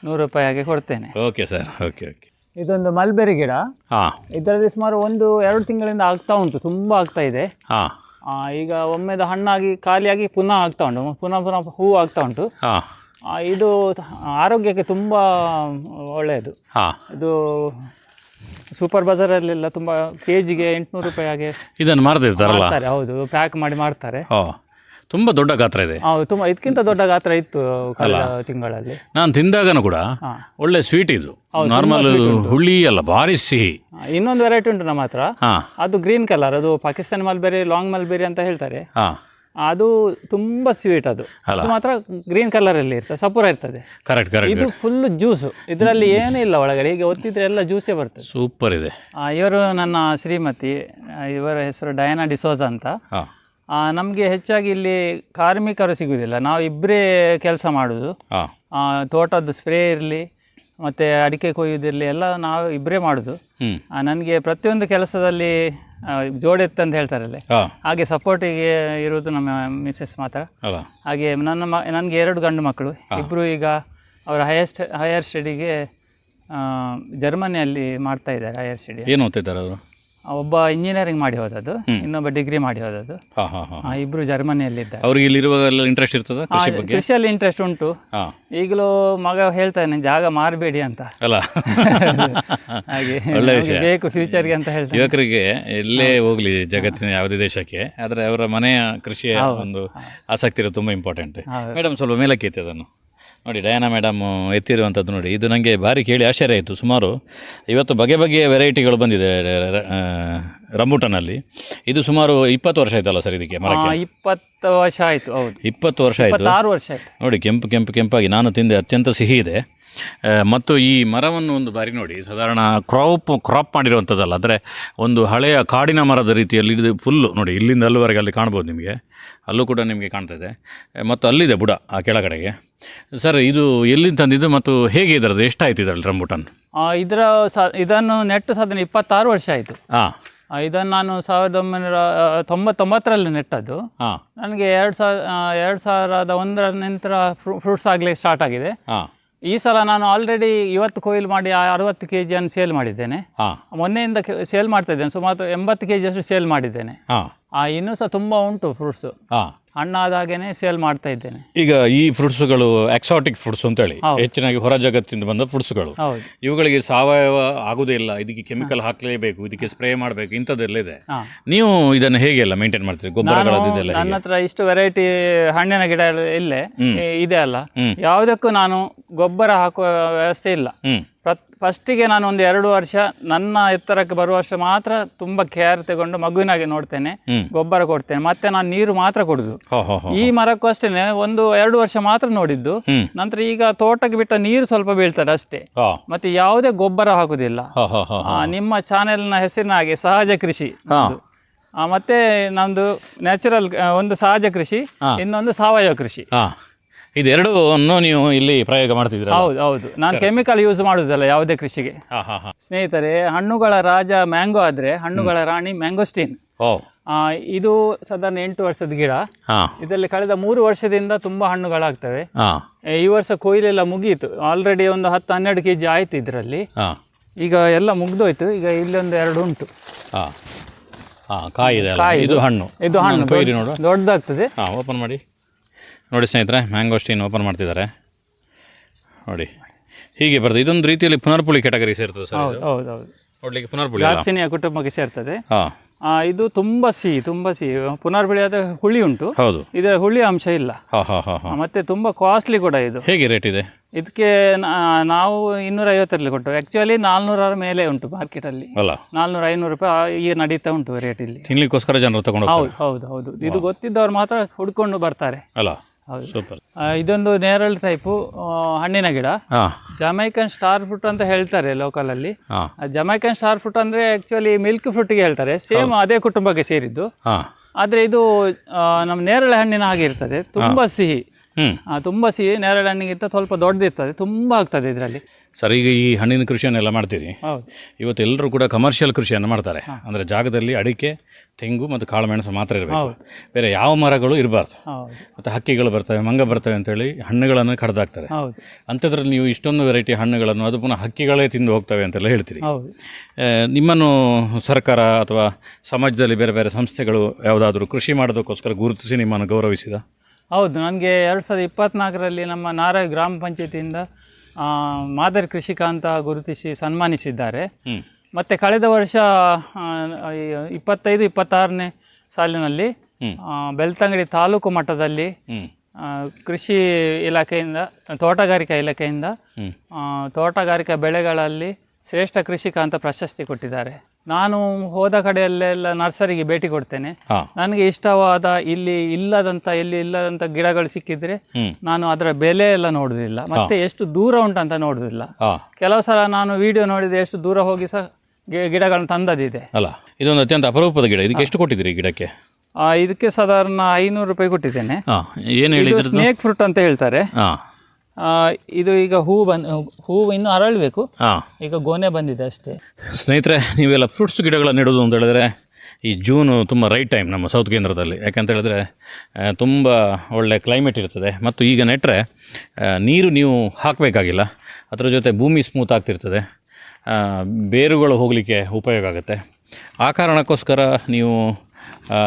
100 ರೂಪಾಯಿ ಹಾಗೆ ಕೊಡ್ತೇನೆ. Okay sir, okay okay. ಇದೊಂದು ಮಲ್ಬೆರಿ ಗಿಡ. ಹಾಂ, ಇದರಲ್ಲಿ ಸುಮಾರು 1-2 ತಿಂಗಳಿಂದ ಆಗ್ತಾ ಉಂಟು, ತುಂಬ ಆಗ್ತಾ ಇದೆ. ಹಾಂ, ಈಗ ಒಮ್ಮೆದ ಹಣ್ಣಾಗಿ ಖಾಲಿಯಾಗಿ ಪುನಃ ಆಗ್ತಾ ಉಂಟು, ಪುನಃ ಹೂವು ಆಗ್ತಾ ಉಂಟು. ಹಾಂ, ಇದು ಆರೋಗ್ಯಕ್ಕೆ ತುಂಬ ಒಳ್ಳೆಯದು. ಹಾಂ, ಇದು ಸೂಪರ್ ಬಜಾರಲ್ಲೆಲ್ಲ ತುಂಬ ಕೆಜಿಗೆ 800 ರೂಪಾಯಿ ಹಾಗೆ ಇದನ್ನು ಮಾರ್ತಿರ್ತಾರಲ್ಲ? ಮಾಡ್ತಾರೆ, ಹೌದು, ಪ್ಯಾಕ್ ಮಾಡಿ ಮಾಡ್ತಾರೆ. ಹಾಂ, ತುಂಬ ದೊಡ್ಡ ಗಾತ್ರ ಇದೆ. ಹೌದು, ತುಂಬ ಇದಕ್ಕಿಂತ ದೊಡ್ಡ ಗಾತ್ರ ಇತ್ತು ಕಳೆದ ತಿಂಗಳಲ್ಲಿ. ನಾನು ತಿಂದಾಗನೂ ಕೂಡ ಒಳ್ಳೆ ಸ್ವೀಟ್ ಇದು, ನಾರ್ಮಲ್ ಹುಳಿ ಅಲ್ಲ, ಭಾರಿ ಸಿಹಿ. ಇನ್ನೊಂದು ವೆರೈಟಿ ಉಂಟು ನಮ್ಮ ಹತ್ರ, ಹಾಂ, ಅದು ಗ್ರೀನ್ ಕಲರ್, ಅದು ಪಾಕಿಸ್ತಾನಿ ಮಲ್ಬೆರಿ, ಲಾಂಗ್ ಮಲ್ಬೆರಿ ಅಂತ ಹೇಳ್ತಾರೆ. ಹಾಂ, ಅದು ತುಂಬ ಸ್ವೀಟ್, ಅದು ಮಾತ್ರ ಗ್ರೀನ್ ಕಲರಲ್ಲಿ ಇರ್ತದೆ, ಸಪುರ ಇರ್ತದೆ. Correct correct. ಇದು ಫುಲ್ ಜ್ಯೂಸು, ಇದರಲ್ಲಿ ಏನೂ ಇಲ್ಲ ಒಳಗಡೆ, ಹೀಗೆ ಒತ್ತಿದ್ರೆ ಎಲ್ಲ ಜ್ಯೂಸೇ ಬರ್ತದೆ. ಸೂಪರ್ ಇದೆ. ಇವರು ನನ್ನ ಶ್ರೀಮತಿ, ಇವರ ಹೆಸರು ಡಯಾನಾ ಡಿಸೋಜಾ ಅಂತ. ನಮಗೆ ಹೆಚ್ಚಾಗಿ ಇಲ್ಲಿ ಕಾರ್ಮಿಕರು ಸಿಗುವುದಿಲ್ಲ, ನಾವು ಇಬ್ಬರೇ ಕೆಲಸ ಮಾಡೋದು. ತೋಟದ್ದು ಸ್ಪ್ರೇ ಇರಲಿ ಮತ್ತು ಅಡಿಕೆ ಕೊಯ್ಯೋದಿರಲಿ ಎಲ್ಲ ನಾವು ಇಬ್ಬರೇ ಮಾಡೋದು. ನನಗೆ ಪ್ರತಿಯೊಂದು ಕೆಲಸದಲ್ಲಿ ಜೋಡೆತ್ತಂತ ಹೇಳ್ತಾರಲ್ಲ, ಹಾಗೆ ಸಪೋರ್ಟಿಗೆ ಇರುವುದು ನಮ್ಮ ಮಿಸಸ್ ಮಾತ್ರ. ಹಾಗೆ ನನಗೆ 2 ಗಂಡು ಮಕ್ಕಳು, ಇಬ್ಬರು ಈಗ ಅವರ ಹೈಯರ್ ಸ್ಟಡಿಗೆ ಜರ್ಮನಿಯಲ್ಲಿ ಮಾಡ್ತಾ ಇದ್ದಾರೆ. ಹೈಯರ್ ಸ್ಟಡಿ ಏನು ಓದ್ತಿದ್ದಾರೆ ಅವರು? ಒಬ್ಬ ಇಂಜಿನಿಯರಿಂಗ್ ಮಾಡಿ ಹೋದದ್ದು, ಇನ್ನೊಬ್ಬ ಡಿಗ್ರಿ ಮಾಡಿ ಹೋದದ್ದು. ಇಬ್ರು ಜರ್ಮನಿಯಲ್ಲಿದ್ದಾರೆ. ಅವ್ರಿಗೆ ಇಲ್ಲಿರುವಾಗೆಲ್ಲ ಇಂಟ್ರೆಸ್ಟ್ ಇರ್ತದೆ ಕೃಷಿಯಲ್ಲಿ ಇಂಟ್ರೆಸ್ಟ್ ಉಂಟು. ಈಗಲೂ ಮಗ ಹೇಳ್ತಾನೆ ಜಾಗ ಮಾರಬೇಡಿ ಅಂತ ಅಲ್ಲ. ಹಾಗೆ ಬೇಕು ಫ್ಯೂಚರ್ಗೆ ಅಂತ ಹೇಳ್ತಾರೆ. ಯುವಕರಿಗೆ ಎಲ್ಲೇ ಹೋಗ್ಲಿ ಜಗತ್ತಿನ ಯಾವುದೇ ದೇಶಕ್ಕೆ, ಆದರೆ ಅವರ ಮನೆಯ ಕೃಷಿಯ ಒಂದು ಆಸಕ್ತಿ ಇರೋದು ತುಂಬ ಇಂಪಾರ್ಟೆಂಟ್. ಮೇಡಮ್ ಸ್ವಲ್ಪ ಮೇಲಕ್ಕೆ ಎತ್ತಿ ಅದನ್ನು ನೋಡಿ, ಡಯಾನಾ ಮೇಡಮ್ ಎತ್ತಿರುವಂಥದ್ದು ನೋಡಿ. ಇದು ನನಗೆ ಭಾರಿ ಕೇಳಿ ಆಶ್ಚರ್ಯ ಆಯಿತು. ಸುಮಾರು ಇವತ್ತು ಬಗೆ ಬಗೆಯ ವೆರೈಟಿಗಳು ಬಂದಿದೆ ರಂಬೂಟನಲ್ಲಿ. ಇದು ಸುಮಾರು 20 ವರ್ಷ ಆಯ್ತಲ್ಲ ಸರ್ ಇದಕ್ಕೆ ಮರಕ್ಕೆ? 20 ವರ್ಷ ಆಯಿತು. ಹೌದು, 20 ವರ್ಷ ಆಯಿತು. 6 ವರ್ಷ ಆಯಿತು ನೋಡಿ, ಕೆಂಪಾಗಿ ನಾನು ತಿಂದೆ, ಅತ್ಯಂತ ಸಿಹಿ ಇದೆ. ಮತ್ತು ಈ ಮರವನ್ನು ಒಂದು ಬಾರಿ ನೋಡಿ, ಸಾಧಾರಣ ಕ್ರಾಪ್ ಮಾಡಿರುವಂಥದ್ದಲ್ಲ, ಅಂದರೆ ಒಂದು ಹಳೆಯ ಕಾಡಿನ ಮರದ ರೀತಿಯಲ್ಲಿ ಇದು ಫುಲ್ಲು ನೋಡಿ, ಇಲ್ಲಿಂದ ಅಲ್ಲಿವರೆಗೆ ಅಲ್ಲಿ ಕಾಣ್ಬೋದು ನಿಮಗೆ, ಅಲ್ಲೂ ಕೂಡ ನಿಮಗೆ ಕಾಣ್ತಾಯಿದೆ. ಮತ್ತು ಅಲ್ಲಿದೆ ಬುಡ ಆ ಕೆಳಗಡೆಗೆ. ಸರ್, ಇದು ಎಲ್ಲಿಂದ ತಂದಿದ್ದು ಮತ್ತು ಹೇಗೆ ಇದರದ್ದು ಎಷ್ಟಾಯ್ತು ಇದರಲ್ಲಿ ರಂಬೂಟನ್? ಇದನ್ನು ನೆಟ್ಟು ಸಾಧಾರಣ 26 ವರ್ಷ ಆಯಿತು. ಇದನ್ನು ನಾನು 1999ರಲ್ಲಿ ನೆಟ್ಟದ್ದು. ನನಗೆ 2001ರ ನಂತರ ಫ್ರೂಟ್ಸ್ ಆಗಲಿಕ್ಕೆ ಸ್ಟಾರ್ಟ್ ಆಗಿದೆ. ಈ ಸಲ ನಾನು ಆಲ್ರೆಡಿ ಇವತ್ತು ಕೊಯ್ಲು ಮಾಡಿ 60 kg ಸೇಲ್ ಮಾಡಿದ್ದೇನೆ. ಮೊನ್ನೆಯಿಂದ ಸೇಲ್ ಮಾಡ್ತಾ ಇದ್ದೇನೆ, ಸುಮಾರು 80 kg ಅಷ್ಟು ಸೇಲ್ ಮಾಡಿದ್ದೇನೆ. ಇನ್ನೂ ಸಹ ತುಂಬ ಉಂಟು ಫ್ರೂಟ್ಸು, ಹಣ್ಣಾದಾಗೇನೆ ಸೇಲ್ ಮಾಡ್ತಾ ಇದ್ದೇನೆ. ಈಗ ಈ ಫ್ರೂಟ್ಸ್ಗಳು ಎಕ್ಸಾಟಿಕ್ ಫ್ರೂಟ್ಸ್ ಅಂತೇಳಿ ಹೆಚ್ಚಿನಾಗಿ ಹೊರ ಜಗತ್ತಿಂದ ಬಂದ ಫ್ರೂಟ್ಸ್ಗಳು, ಇವುಗಳಿಗೆ ಸಾವಯವ ಆಗುವುದೇ ಇಲ್ಲ, ಇದಕ್ಕೆ ಕೆಮಿಕಲ್ ಹಾಕಲೇಬೇಕು, ಇದಕ್ಕೆ ಸ್ಪ್ರೇ ಮಾಡಬೇಕು, ಇಂಥದ್ದೆಲ್ಲ ಇದೆ. ನೀವು ಇದನ್ನು ಹೇಗೆ ಎಲ್ಲ ಮೇಂಟೈನ್ ಮಾಡ್ತೀರಿ? ಗೊಬ್ಬರಗಳದ್ದೆಲ್ಲ? ನನ್ನ ಹತ್ರ ಇಷ್ಟು ವೆರೈಟಿ ಹಣ್ಣಿನ ಗಿಡ ಇಲ್ಲೇ ಇದೆ ಅಲ್ಲ, ಯಾವುದಕ್ಕೂ ನಾನು ಗೊಬ್ಬರ ಹಾಕುವ ವ್ಯವಸ್ಥೆ ಇಲ್ಲ. ಫಸ್ಟಿಗೆ ನಾನು ಒಂದು 2 ವರ್ಷ ನನ್ನ ಎತ್ತರಕ್ಕೆ ಬರುವಷ್ಟು ಮಾತ್ರ ತುಂಬ ಕೇರ್ ತಗೊಂಡು ಮಗುವಿನಾಗೆ ನೋಡ್ತೇನೆ, ಗೊಬ್ಬರ ಕೊಡ್ತೇನೆ, ಮತ್ತೆ ನಾನು ನೀರು ಮಾತ್ರ ಕೊಡುದು. ಈ ಮರಕ್ಕೂ ಅಷ್ಟೇನೆ 1-2 ವರ್ಷ ಮಾತ್ರ ನೋಡಿದ್ದು. ನಂತರ ಈಗ ತೋಟಕ್ಕೆ ಬಿಟ್ಟ ನೀರು ಸ್ವಲ್ಪ ಬೀಳ್ತದೆ ಅಷ್ಟೇ, ಮತ್ತೆ ಯಾವುದೇ ಗೊಬ್ಬರ ಹಾಕುದಿಲ್ಲ. ನಿಮ್ಮ ಚಾನೆಲ್ನ ಹೆಸರಿನ ಹಾಗೆ ಸಹಜ ಕೃಷಿ, ಮತ್ತೆ ನಮ್ದು ನ್ಯಾಚುರಲ್ ಒಂದು ಸಹಜ ಕೃಷಿ, ಇನ್ನೊಂದು ಸಾವಯವ ಕೃಷಿ. ಇದೆರಡನ್ನು ನೀವು ಇಲ್ಲಿ ಪ್ರಯೋಗ ಮಾಡ್ತಿದ್ದೀರಾ? ಹೌದು. ನಾನು ಕೆಮಿಕಲ್ ಯೂಸ್ ಮಾಡುವುದಲ್ಲ ಯಾವುದೇ ಕೃಷಿಗೆ. ಸ್ನೇಹಿತರೆ, ಹಣ್ಣುಗಳ ರಾಜ ಮ್ಯಾಂಗೋ ಆದರೆ ಹಣ್ಣುಗಳ ರಾಣಿ ಮ್ಯಾಂಗೋಸ್ಟೀನ್. ಇದು ಸಾಧಾರಣ 8 ವರ್ಷದ ಗಿಡ. ಇದರಲ್ಲಿ ಕಳೆದ 3 ವರ್ಷದಿಂದ ತುಂಬ ಹಣ್ಣುಗಳಾಗ್ತವೆ. ಈ ವರ್ಷ ಕೊಯ್ಲೆಲ್ಲ ಮುಗಿಯಿತು, ಆಲ್ರೆಡಿ ಒಂದು 10-12 kg ಆಯಿತು ಇದರಲ್ಲಿ. ಈಗ ಎಲ್ಲ ಮುಗ್ದೋಯ್ತು. ಈಗ ಇಲ್ಲೊಂದು 2 ಉಂಟು ಕಾಯಿ. ಇದು ಹಣ್ಣು ದೊಡ್ಡದಾಗ್ತದೆ. ಓಪನ್ ಮಾಡಿ ನೋಡಿ ಸ್ನೇಹಿತರೆ, ಮ್ಯಾಂಗೋಸ್ಟೀನ್ ಓಪನ್ ಮಾಡ್ತಿದ್ದಾರೆ ನೋಡಿ. ಹೀಗೆ ಬರ್ತದೆ. ಇದೊಂದು ರೀತಿಯಲ್ಲಿ ಪುನರ್ಪುಳಿ ಕ್ಯಾಟಗರಿ ಸೇರ್ತದೆ ಸರ್. ಹೌದು, ನೋಡ್ಲಿಕ್ಕೆ ಪುನರ್ಪುಳಿ ಗಾರ್ಸಿನಿಯಾ ಕುಟುಂಬಕ್ಕೆ ಸೇರ್ತದೆ. ಇದು ತುಂಬ ಸಿಹಿ. ಪುನರ್ಪುಳಿ ಆದ ಹುಳಿ ಉಂಟು. ಹೌದು, ಇದರ ಹುಳಿ ಅಂಶ ಇಲ್ಲ. ಮತ್ತೆ ತುಂಬ ಕಾಸ್ಟ್ಲಿ ಕೂಡ. ಇದು ಹೇಗೆ ರೇಟ್ ಇದೆ? ಇದಕ್ಕೆ ನಾವು 250ರಲ್ಲಿ ಕೊಟ್ಟು, ಆ್ಯಕ್ಚುಲಿ 400ರ ಮೇಲೆ ಉಂಟು ಮಾರ್ಕೆಟಲ್ಲಿ. 400-500 ರೂಪಾಯಿ ಈಗ ನಡೀತಾ ಉಂಟು ರೇಟ್ ಇಲ್ಲಿ. ತಿನ್ಲಿಕ್ಕೋಸ್ಕರ ಜನರು ತಗೊಂಡು. ಹೌದು. ಇದು ಗೊತ್ತಿದ್ದವ್ರು ಮಾತ್ರ ಹುಡ್ಕೊಂಡು ಬರ್ತಾರೆ. ಅಲ್ಲ, ಸೂಪರ್. ಇದೊಂದು ನೇರಳೆ ಟೈಪು ಹಣ್ಣಿನ ಗಿಡ. ಜಮೈಕನ್ ಸ್ಟಾರ್ ಫ್ರೂಟ್ ಅಂತ ಹೇಳ್ತಾರೆ ಲೋಕಲಲ್ಲಿ. ಹಾಂ ಜಮೈಕನ್ ಸ್ಟಾರ್ ಫ್ರೂಟ್ ಅಂದರೆ ಆ್ಯಕ್ಚುಲಿ ಮಿಲ್ಕ್ ಫ್ರೂಟಿಗೆ ಹೇಳ್ತಾರೆ, ಸೇಮ್ ಅದೇ ಕುಟುಂಬಕ್ಕೆ ಸೇರಿದ್ದು. ಹಾಂ ಆದರೆ ಇದು ನಮ್ಮ ನೇರಳೆ ಹಣ್ಣಿನ ಹಾಗೆ ಇರ್ತದೆ, ತುಂಬ ಸಿಹಿ. ತುಂಬ ಸಿಹಿ, ನೇರಳೆ ಹಣ್ಣಿಗಿಂತ ಸ್ವಲ್ಪ ದೊಡ್ಡದಿರ್ತದೆ, ತುಂಬ ಆಗ್ತದೆ ಇದರಲ್ಲಿ. ಸರ್, ಈಗ ಈ ಹಣ್ಣಿನ ಕೃಷಿಯನ್ನೆಲ್ಲ ಮಾಡ್ತೀರಿ. ಹೌದು. ಇವತ್ತು ಎಲ್ಲರೂ ಕೂಡ ಕಮರ್ಷಿಯಲ್ ಕೃಷಿಯನ್ನು ಮಾಡ್ತಾರೆ. ಅಂದರೆ ಜಾಗದಲ್ಲಿ ಅಡಿಕೆ, ತೆಂಗು ಮತ್ತು ಕಾಳುಮೆಣಸು ಮಾತ್ರ ಇರಬೇಕು, ಬೇರೆ ಯಾವ ಮರಗಳು ಇರಬಾರ್ದು. ಮತ್ತು ಹಕ್ಕಿಗಳು ಬರ್ತವೆ, ಮಂಗ ಬರ್ತವೆ ಅಂತೇಳಿ ಹಣ್ಣುಗಳನ್ನು ಕಡ್ದಾಕ್ತಾರೆ. ಅಂಥದ್ರಲ್ಲಿ ನೀವು ಇಷ್ಟೊಂದು ವೆರೈಟಿ ಹಣ್ಣುಗಳನ್ನು ಅದು ಪುನಃ ಹಕ್ಕಿಗಳೇ ತಿಂದು ಹೋಗ್ತವೆ ಅಂತೆಲ್ಲ ಹೇಳ್ತೀರಿ. ನಿಮ್ಮನ್ನು ಸರ್ಕಾರ ಅಥವಾ ಸಮಾಜದಲ್ಲಿ ಬೇರೆ ಬೇರೆ ಸಂಸ್ಥೆಗಳು ಯಾವುದಾದ್ರೂ ಕೃಷಿ ಮಾಡೋದಕ್ಕೋಸ್ಕರ ಗುರುತಿಸಿ ನಿಮ್ಮನ್ನು ಗೌರವಿಸಿದ? ಹೌದು, ನನಗೆ 2024ರಲ್ಲಿ ನಮ್ಮ ನಾರಾಯ ಗ್ರಾಮ ಪಂಚಾಯತಿಯಿಂದ ಮಾದರಿ ಕೃಷಿಕ ಅಂತ ಗುರುತಿಸಿ ಸನ್ಮಾನಿಸಿದ್ದಾರೆ. ಮತ್ತು ಕಳೆದ ವರ್ಷ 25-26ನೇ ಸಾಲಿನಲ್ಲಿ ಬೆಳ್ತಂಗಡಿ ತಾಲೂಕು ಮಟ್ಟದಲ್ಲಿ ಕೃಷಿ ಇಲಾಖೆಯಿಂದ, ತೋಟಗಾರಿಕಾ ಇಲಾಖೆಯಿಂದ ತೋಟಗಾರಿಕಾ ಬೆಳೆಗಳಲ್ಲಿ ಶ್ರೇಷ್ಠ ಕೃಷಿಕ ಅಂತ ಪ್ರಶಸ್ತಿ ಕೊಟ್ಟಿದ್ದಾರೆ. ನಾನು ಹೋದ ಕಡೆಯಲ್ಲೆಲ್ಲ ನರ್ಸರಿಗೆ ಭೇಟಿ ಕೊಡ್ತೇನೆ. ನನಗೆ ಇಷ್ಟವಾದ ಎಲ್ಲಿ ಇಲ್ಲದಂಥ ಗಿಡಗಳು ಸಿಕ್ಕಿದ್ರೆ ನಾನು ಅದರ ಬೆಲೆ ಎಲ್ಲ ನೋಡುದಿಲ್ಲ, ಮತ್ತೆ ಎಷ್ಟು ದೂರ ಉಂಟಂತ ನೋಡುದಿಲ್ಲ. ಕೆಲವು ಸಲ ನಾನು ವಿಡಿಯೋ ನೋಡಿದ್ರೆ ಎಷ್ಟು ದೂರ ಹೋಗಿ ಸಹ ಗಿಡಗಳನ್ನು ತಂದದಿದೆ. ಅಲ್ಲ, ಇದೊಂದು ಅತ್ಯಂತ ಅಪರೂಪದ ಗಿಡ. ಇದಕ್ಕೆ ಎಷ್ಟು ಕೊಟ್ಟಿದ್ದೀರಿ ಗಿಡಕ್ಕೆ? ಇದಕ್ಕೆ ಸಾಧಾರಣ 500 ರೂಪಾಯಿ ಕೊಟ್ಟಿದ್ದೇನೆ. ಏನು ಹೇಳಿ? ಸ್ನೇಕ್ ಫ್ರೂಟ್ ಅಂತ ಹೇಳ್ತಾರೆ. ಇದು ಈಗ ಹೂವು ಇನ್ನೂ ಅರಳಬೇಕು, ಈಗ ಗೊನೆ ಬಂದಿದೆ ಅಷ್ಟೇ. ಸ್ನೇಹಿತರೆ, ನೀವೆಲ್ಲ ಫ್ರೂಟ್ಸ್ ಗಿಡಗಳನ್ನು ನೆಡೋದು ಅಂತ ಹೇಳಿದ್ರೆ ಈ ಜೂನು ತುಂಬ ರೈಟ್ ಟೈಮ್ ನಮ್ಮ ಸೌತ್ ಕೇಂದ್ರದಲ್ಲಿ. ಯಾಕಂತ ಹೇಳಿದ್ರೆ ತುಂಬ ಒಳ್ಳೆ ಕ್ಲೈಮೇಟ್ ಇರ್ತದೆ, ಮತ್ತು ಈಗ ನೆಟ್ಟರೆ ನೀರು ನೀವು ಹಾಕಬೇಕಾಗಿಲ್ಲ, ಅದರ ಜೊತೆ ಭೂಮಿ ಸ್ಮೂತ್ ಆಗ್ತಿರ್ತದೆ, ಬೇರುಗಳು ಹೋಗಲಿಕ್ಕೆ ಉಪಯೋಗ ಆಗುತ್ತೆ. ಆ ಕಾರಣಕ್ಕೋಸ್ಕರ ನೀವು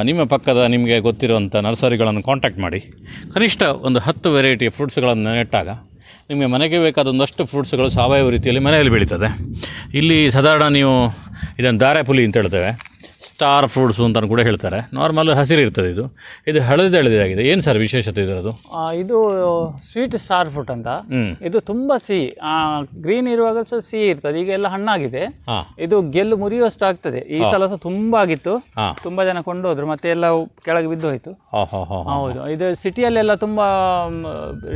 ನಿಮ್ಮ ಪಕ್ಕದ ನಿಮಗೆ ಗೊತ್ತಿರುವಂಥ ನರ್ಸರಿಗಳನ್ನು ಕಾಂಟ್ಯಾಕ್ಟ್ ಮಾಡಿ ಕನಿಷ್ಠ ಒಂದು 10 ವೆರೈಟಿ ಫ್ರೂಟ್ಸ್ಗಳನ್ನು ನೆಟ್ಟಾಗ ನಿಮಗೆ ಮನೆಗೆ ಬೇಕಾದ ಒಂದಷ್ಟು ಫ್ರೂಟ್ಸ್ಗಳು ಸಾವಯವ ರೀತಿಯಲ್ಲಿ ಮನೆಯಲ್ಲಿ ಬೆಳೀತದೆ. ಇಲ್ಲಿ ಸಾಧಾರಣ ನೀವು ಇದನ್ನು ದಾರೆಪುಲಿ ಅಂತ ಹೇಳ್ತೇವೆ, ಸ್ಟಾರ್ ಫ್ರೂಟ್ಸು ಅಂತ ಕೂಡ ಹೇಳ್ತಾರೆ. ನಾರ್ಮಲ್ ಹಸಿರು ಇರ್ತದೆ, ಇದು ಹಳದಿದಾಗಿದೆ. ಏನು ಸರ್ ವಿಶೇಷತೆ ಇದರದು? ಇದು ಸ್ವೀಟ್ ಸ್ಟಾರ್ ಫ್ರೂಟ್ ಅಂತ. ಇದು ತುಂಬ ಸಿಹಿ, ಗ್ರೀನ್ ಇರುವಾಗ ಸ್ವಲ್ಪ ಸಿಹಿ ಇರ್ತದೆ. ಈಗ ಎಲ್ಲ ಹಣ್ಣಾಗಿದೆ, ಇದು ಗೆಲ್ಲು ಮುರಿಯುವಷ್ಟು ಆಗ್ತದೆ. ಈ ಸಲ ಸಹ ತುಂಬ ಆಗಿತ್ತು, ತುಂಬ ಜನ ಕೊಂಡೋದ್ರು, ಮತ್ತೆ ಎಲ್ಲ ಕೆಳಗೆ ಬಿದ್ದು ಹೋಯ್ತು. ಹೌದು, ಇದು ಸಿಟಿಯಲ್ಲೆಲ್ಲ ತುಂಬ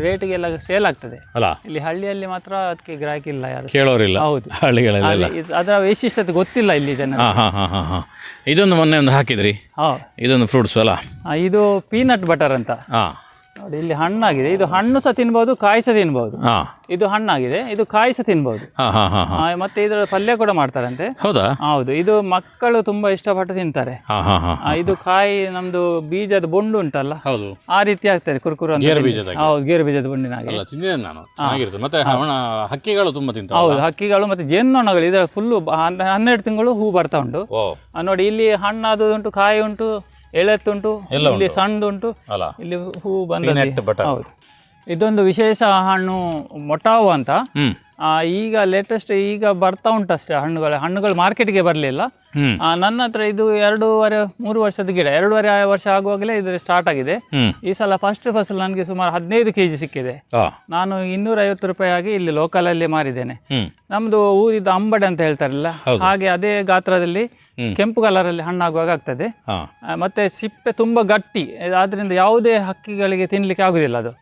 ರೇಟಿಗೆಲ್ಲ ಸೇಲ್ ಆಗ್ತದೆ. ಇಲ್ಲಿ ಹಳ್ಳಿಯಲ್ಲಿ ಮಾತ್ರ ಅದಕ್ಕೆ ಗ್ರಾಹಕ ಇಲ್ಲ, ಯಾರು ಕೇಳೋರಿಲ್ಲ. ಹೌದು, ಹಳ್ಳಿಗಳಲ್ಲಿ ಅದರ ವೈಶಿಷ್ಟ್ಯತೆ ಗೊತ್ತಿಲ್ಲ ಇಲ್ಲಿ ಜನ. ಇದೊಂದು ಮೊನ್ನೆ ಒಂದು ಹಾಕಿದ್ರಿ, ಇದೊಂದು ಫ್ರೂಟ್ಸ್ ಅಲ್ಲ? ಇದು ಪೀನಟ್ ಬಟರ್ ಅಂತ. ನೋಡಿ, ಇಲ್ಲಿ ಹಣ್ಣಾಗಿದೆ. ಇದು ಹಣ್ಣು ಸಹ ತಿನ್ಬಹುದು, ಕಾಯಿ ಸಹ ತಿನ್ಬಹುದು. ಇದು ಹಣ್ಣಾಗಿದೆ, ಇದು ಕಾಯಿ ಸಹ ತಿನ್ಬಹುದು. ಮತ್ತೆ ಇದರ ಪಲ್ಯ ಕೂಡ ಮಾಡ್ತಾರಂತೆ. ಹೌದಾ? ಹೌದು, ಇದು ಮಕ್ಕಳು ತುಂಬಾ ಇಷ್ಟಪಟ್ಟು ತಿಂತಾರೆ. ಇದು ಕಾಯಿ ನಮ್ದು ಬೀಜದ ಬೊಂಡು ಉಂಟಲ್ಲ, ಆ ರೀತಿ ಆಗ್ತದೆ, ಕುರ್ಕುರು ಅಂತ. ಹೌದು, ಗೇರು ಬೀಜದ ಬೊಂಡಿನ ಹಾಗೆ. ಹಕ್ಕಿಗಳು ತುಂಬಾ ತಿಂತಾರೆ. ಹೌದು, ಹಕ್ಕಿಗಳು ಮತ್ತೆ ಜೇನ್ನೊಣಗಳು. ಇದರ ಫುಲ್ಲು 12 ತಿಂಗಳು ಹೂ ಬರ್ತಾ ಉಂಟು. ನೋಡಿ, ಇಲ್ಲಿ ಹಣ್ಣಾದುಂಟು, ಕಾಯಿ ಉಂಟು, ಎಳೆತ್ತುಂಟು, ಇಲ್ಲಿ ಸಣ್ಣದುಂಟು, ಇಲ್ಲಿ ಹೂ ಬಂದ. ಹೌದು, ಇದೊಂದು ವಿಶೇಷ ಹಣ್ಣು ಮೊಟಾವು ಅಂತ. ಈಗ ಲೇಟೆಸ್ಟ್ ಈಗ ಬರ್ತಾ ಉಂಟಷ್ಟೇ ಹಣ್ಣುಗಳು ಮಾರ್ಕೆಟ್ಗೆ ಬರಲಿಲ್ಲ. ನನ್ನ ಹತ್ರ ಇದು 2.5-3 ವರ್ಷದ ಗಿಡ, 2.5 ವರ್ಷ ಆಗುವಾಗಲೇ ಇದು ಸ್ಟಾರ್ಟ್ ಆಗಿದೆ. ಈ ಸಲ ಫಸ್ಟ್ ಫಸಲು ನನಗೆ ಸುಮಾರು 15 kg ಸಿಕ್ಕಿದೆ. ನಾನು 250 ರೂಪಾಯಿ ಆಗಿ ಇಲ್ಲಿ ಲೋಕಲಲ್ಲಿ ಮಾರಿದ್ದೇನೆ. ನಮ್ದು ಊರಿದ್ದು ಅಂಬಡೆ ಅಂತ ಹೇಳ್ತಾರಲ್ಲ, ಹಾಗೆ ಅದೇ ಗಾತ್ರದಲ್ಲಿ ಕೆಂಪು ಕಲರಲ್ಲಿ ಹಣ್ಣಾಗುವಾಗ ಆಗ್ತದೆ. ಮತ್ತೆ ಸಿಪ್ಪೆ ತುಂಬಾ ಗಟ್ಟಿ, ಆದ್ರಿಂದ ಯಾವುದೇ ಹಕ್ಕಿಗಳಿಗೆ ತಿನ್ಲಿಕ್ಕೆ ಆಗುದಿಲ್ಲ. ಅದು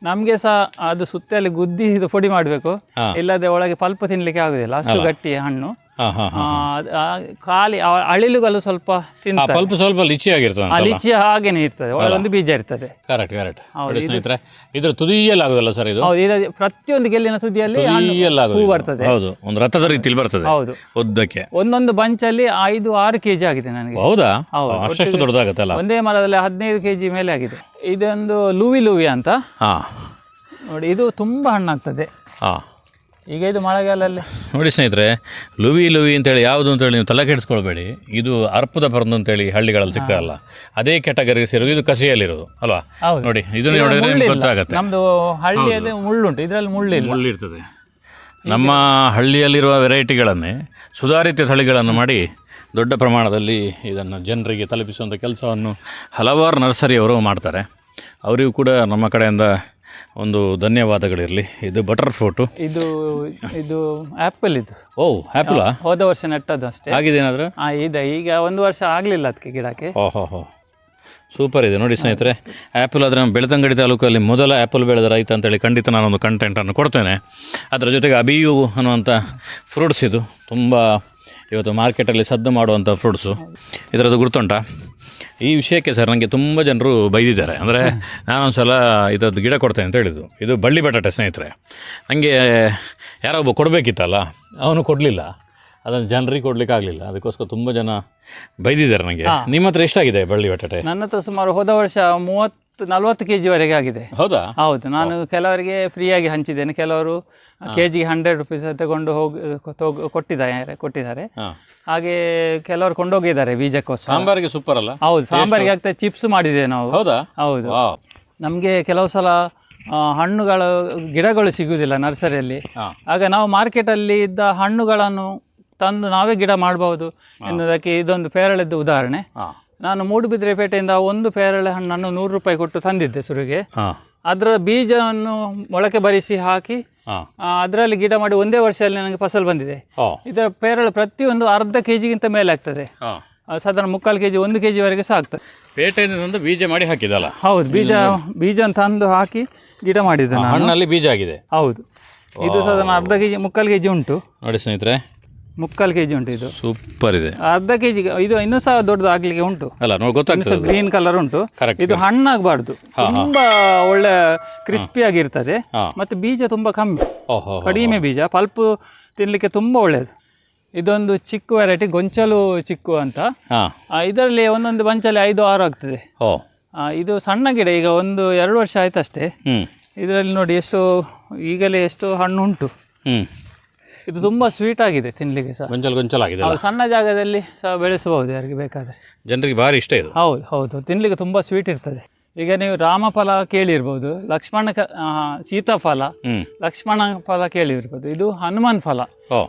ನಮ್ಗೆ ಸಹ ಅದು ಸುತ್ತಲ್ಲಿ ಗುದ್ದಿ ಇದು ಪುಡಿ ಮಾಡಬೇಕು, ಇಲ್ಲದೆ ಒಳಗೆ ಪಲ್ಪ್ ತಿನ್ಲಿಕ್ಕೆ ಆಗುದಿಲ್ಲ, ಅಷ್ಟು ಗಟ್ಟಿ ಹಣ್ಣು. ಖಾಲಿ ಅಳಿಲುಗಳು ಸ್ವಲ್ಪ ತಿಂತಾರೆ, ಸ್ವಲ್ಪ ಲಿಚಿ ಆಗಿರ್ತದೆ. ಲಿಚಿ ಹಾಗೇನೆ ಇರ್ತದೆ, ಒಳಗೊಂದು ಬೀಜ ಇರ್ತದೆ. ಸ್ನೇಹಿತರೆ, ಇದ್ರ ತುದಿಯಲ್ಲಿ ಆಗುದಲ್ಲ ಸರ್ ಇದು? ಹೌದು, ಇದು ಪ್ರತಿಯೊಂದು ಗೆಲ್ಲಿನ ತುದಿಯಲ್ಲಿ ಹೂ ಬರ್ತದೆ. ಹೌದು, ಒಂದು ರಥದ ರೀತಿಯಲ್ಲಿ ಬರ್ತದೆ. ಹೌದು, ಉದ್ದಕ್ಕೆ ಒಂದೊಂದು ಬಂಚಲ್ಲಿ 5-6 kg ಆಗಿದೆ ನನಗೆ. ಹೌದಾ? ಅಷ್ಟು ದೊಡ್ಡದಾಗತ್ತಲ್ಲ? ಒಂದೇ ಮರದಲ್ಲಿ 15 kg ಮೇಲೆ ಆಗಿದೆ. ಇದೊಂದು ಲೂವಿ ಅಂತ ನೋಡಿ, ಇದು ತುಂಬಾ ಹಣ್ಣಾಗ್ತದೆ. ಈಗ ಇದು ಮಳೆಗಾಲಲ್ಲಿ ನೋಡಿ ಸ್ನೇಹಿತರೆ, ಲುವಿ ಅಂತೇಳಿ ಯಾವುದು ಅಂತೇಳಿ ನೀವು ತಲೆ ಕೆಡಿಸ್ಕೊಳ್ಬೇಡಿ. ಇದು ಅರ್ಪುದ ಪರಂದು ಅಂತೇಳಿ ಹಳ್ಳಿಗಳಲ್ಲಿ ಸಿಗ್ತಾರಲ್ಲ, ಅದೇ ಕ್ಯಾಟಗರಿಗೆ ಸೇರೋದು. ಇದು ಕಸಿಯಲ್ಲಿರೋದು ಅಲ್ವಾ? ನೋಡಿ, ಇದನ್ನು ನೋಡಿದ್ರೆ ಗೊತ್ತಾಗುತ್ತೆ. ನಮ್ಮದು ಹಳ್ಳಿಯಲ್ಲಿ ಮುಳ್ಳುಂಟು, ಇದರಲ್ಲಿ ಮುಳ್ಳಿರ್ತದೆ. ನಮ್ಮ ಹಳ್ಳಿಯಲ್ಲಿರುವ ವೆರೈಟಿಗಳನ್ನೇ ಸುಧಾರಿತ ತಳಿಗಳನ್ನು ಮಾಡಿ ದೊಡ್ಡ ಪ್ರಮಾಣದಲ್ಲಿ ಇದನ್ನು ಜನರಿಗೆ ತಲುಪಿಸುವಂಥ ಕೆಲಸವನ್ನು ಹಲವಾರು ನರ್ಸರಿಯವರು ಮಾಡ್ತಾರೆ. ಅವರಿಗೂ ಕೂಡ ನಮ್ಮ ಕಡೆಯಿಂದ ಒಂದು ಧನ್ಯವಾದಗಳಿರಲಿ. ಇದು ಬಟರ್ ಫ್ರೂಟು, ಇದು ಆ್ಯಪಲ್. ಇದು ಆ್ಯಪಲ್ ಹೋದ ವರ್ಷ ನೆಟ್ಟದ್ದು ಅಷ್ಟೇ. ಆಗಿದೆ ಏನಾದರೂ? ಇದೆ, ಈಗ 1 ವರ್ಷ ಆಗಲಿಲ್ಲ ಅದಕ್ಕೆ ಗಿಡಕ್ಕೆ. ಸೂಪರ್ ಇದೆ ನೋಡಿ ಸ್ನೇಹಿತರೆ. ಆ್ಯಪಲ್ ಆದರೆ ನಮ್ಮ ಬೆಳ್ತಂಗಡಿ ತಾಲೂಕಲ್ಲಿ ಮೊದಲ ಆ್ಯಪಲ್ ಬೆಳೆದ ರೈತ ಅಂತೇಳಿ ಖಂಡಿತ ನಾನೊಂದು ಕಂಟೆಂಟನ್ನು ಕೊಡ್ತೇನೆ. ಅದರ ಜೊತೆಗೆ ಅಬಿಯು ಅನ್ನುವಂಥ ಫ್ರೂಟ್ಸ್ ಇದು ತುಂಬ ಇವತ್ತು ಮಾರ್ಕೆಟಲ್ಲಿ ಸದ್ದು ಮಾಡುವಂಥ ಫ್ರೂಟ್ಸು. ಇದರದ್ದು ಗುರ್ತುಂಟ ಈ ವಿಷಯಕ್ಕೆ ಸರ್ ನನಗೆ ತುಂಬ ಜನರು ಬೈದಿದ್ದಾರೆ. ಅಂದರೆ ನಾನೊಂದು ಸಲ ಇದರದ್ದು ಗಿಡ ಕೊಡ್ತೇನೆ ಅಂತ ಹೇಳಿದ್ದು. ಇದು ಬಳ್ಳಿ ಬಟಾಟೆ ಸ್ನೇಹಿತರೆ. ನನಗೆ ಯಾರೋ ಒಬ್ಬ ಕೊಡಬೇಕಿತ್ತಲ್ಲ, ಅವನು ಕೊಡಲಿಲ್ಲ, ಅದನ್ನು ಜನರಿಗೆ ಕೊಡಲಿಕ್ಕೆ ಆಗಲಿಲ್ಲ. ಅದಕ್ಕೋಸ್ಕರ ತುಂಬ ಜನ ಬೈದಿದ್ದಾರೆ ನನಗೆ. ನಿಮ್ಮ ಹತ್ರ ಎಷ್ಟಾಗಿದೆ ಬಳ್ಳಿ ಬಟಾಟೆ? ನನ್ನ ಹತ್ರ ಸುಮಾರು ಹೋದ ವರ್ಷ 30-40 kg ಆಗಿದೆ. ಹೌದಾ? ಹೌದು, ನಾನು ಕೆಲವರಿಗೆ ಫ್ರೀಯಾಗಿ ಹಂಚಿದ್ದೇನೆ, ಕೆಲವರು ಕೆಜಿಗೆ 100 ರೂಪೀಸ್ ತಗೊಂಡು ಕೊಟ್ಟಿದ್ದಾರೆ. ಹಾಗೆ ಕೆಲವರು ಕೊಂಡೋಗಿದ್ದಾರೆ ಬೀಜಕ್ಕೋಸ್ಕರ. ಸಾಂಬಾರಿಗೆ ಸೂಪರ್ ಅಲ್ಲ? ಹೌದು, ಸಾಂಬಾರಿಗೆ ಆಗ್ತದೆ. ಚಿಪ್ಸ್ ಮಾಡಿದ್ದೇವೆ ನಾವು. ಹೌದಾ? ಹೌದು. ನಮಗೆ ಕೆಲವು ಸಲ ಹಣ್ಣುಗಳ ಗಿಡಗಳು ಸಿಗುವುದಿಲ್ಲ ನರ್ಸರಿಯಲ್ಲಿ. ಆಗ ನಾವು ಮಾರ್ಕೆಟಲ್ಲಿ ಇದ್ದ ಹಣ್ಣುಗಳನ್ನು ತಂದು ನಾವೇ ಗಿಡ ಮಾಡಬಹುದು ಎನ್ನುವುದಕ್ಕೆ ಇದೊಂದು ಪೇರಳೆದ್ದು ಉದಾಹರಣೆ. ನಾನು ಮೂಡುಬಿದ್ರೆ ಪೇಟೆಯಿಂದ ಒಂದು ಪೇರಳೆ ಹಣ್ಣನ್ನು 100 ರೂಪಾಯಿ ಕೊಟ್ಟು ತಂದಿದ್ದೆ ಶುರುವಿಗೆ. ಅದರ ಬೀಜವನ್ನು ಮೊಳಕೆ ಬರಿಸಿ ಹಾಕಿ ಅದರಲ್ಲಿ ಗಿಡ ಮಾಡಿ ಒಂದೇ ವರ್ಷದಲ್ಲಿ ನನಗೆ ಫಸಲು ಬಂದಿದೆ. ಇದರ ಪೇರಳೆ ಪ್ರತಿಯೊಂದು ಅರ್ಧ ಕೆಜಿಗಿಂತ ಮೇಲೆ ಆಗ್ತದೆ. ಸಾಧಾರಣ 3/4 kg 1 kg ವರೆಗೆ ಸಹ ಆಗ್ತದೆ. ಪೇಟೆಯಿಂದ ಬೀಜ ಮಾಡಿ ಹಾಕಿದಲ್ಲ? ಹೌದು, ಬೀಜ ತಂದು ಹಾಕಿ ಗಿಡ ಮಾಡಿದ್ದು ನಾನು. ಹಣ್ಣಲ್ಲಿ ಬೀಜ ಆಗಿದೆ? ಹೌದು. ಇದು ಸಾಧಾರಣ ಅರ್ಧ ಕೆಜಿ 3/4 kg ಉಂಟು ನೋಡಿ ಸ್ನೇಹಿತರೆ. 3/4 kg ಉಂಟು. ಇದು ಸೂಪರ್ ಇದೆ. ಅರ್ಧ ಕೆಜಿ ಇದು ಇನ್ನೂ ಸಹ ದೊಡ್ಡದು ಆಗ್ಲಿಕ್ಕೆ ಉಂಟು ಅಲ್ಲ, ನೋಡಿ ಗೊತ್ತಾಗ್ತದೆ. ಗ್ರೀನ್ ಕಲರ್ ಉಂಟು. ಇದು ಹಣ್ಣಾಗಬಾರ್ದು, ತುಂಬಾ ಒಳ್ಳೆ ಕ್ರಿಸ್ಪಿ ಆಗಿರ್ತದೆ. ಮತ್ತೆ ಬೀಜ ತುಂಬಾ ಕಡಿಮೆ ಬೀಜ, ಪಲ್ಪ್ ತಿನ್ಲಿಕ್ಕೆ ತುಂಬಾ ಒಳ್ಳೆಯದು. ಇದೊಂದು ಚಿಕ್ಕು ವೆರೈಟಿ, ಗೊಂಚಲು ಚಿಕ್ಕು ಅಂತ. ಇದರಲ್ಲಿ ಒಂದೊಂದು ಬಂಚಲ್ಲಿ 5-6 ಆಗ್ತದೆ. ಇದು ಸಣ್ಣ ಗಿಡ, ಈಗ 1-2 ವರ್ಷ ಆಯ್ತಷ್ಟೇ. ಇದರಲ್ಲಿ ನೋಡಿ ಈಗಲೇ ಎಷ್ಟು ಹಣ್ಣು ಉಂಟು. ಇದು ತುಂಬ ಸ್ವೀಟ್ ಆಗಿದೆ ತಿನ್ನಲಿಕ್ಕೆ ಸಹ. ಗೊಂಚಲಾಗಿದೆ. ಸಣ್ಣ ಜಾಗದಲ್ಲಿ ಸಹ ಬೆಳೆಸಬಹುದು ಯಾರಿಗೆ ಬೇಕಾದರೆ. ಜನರಿಗೆ ಭಾರಿ ಇಷ್ಟ ಇದು. ಹೌದು, ತಿನ್ನಲಿಕ್ಕೆ ತುಂಬ ಸ್ವೀಟ್ ಇರ್ತದೆ. ಈಗ ನೀವು ರಾಮಫಲ ಕೇಳಿರ್ಬೋದು, ಸೀತಾಫಲ, ಲಕ್ಷ್ಮಣ ಫಲ ಕೇಳಿರ್ಬೋದು. ಇದು ಹನುಮಾನ್ ಫಲ.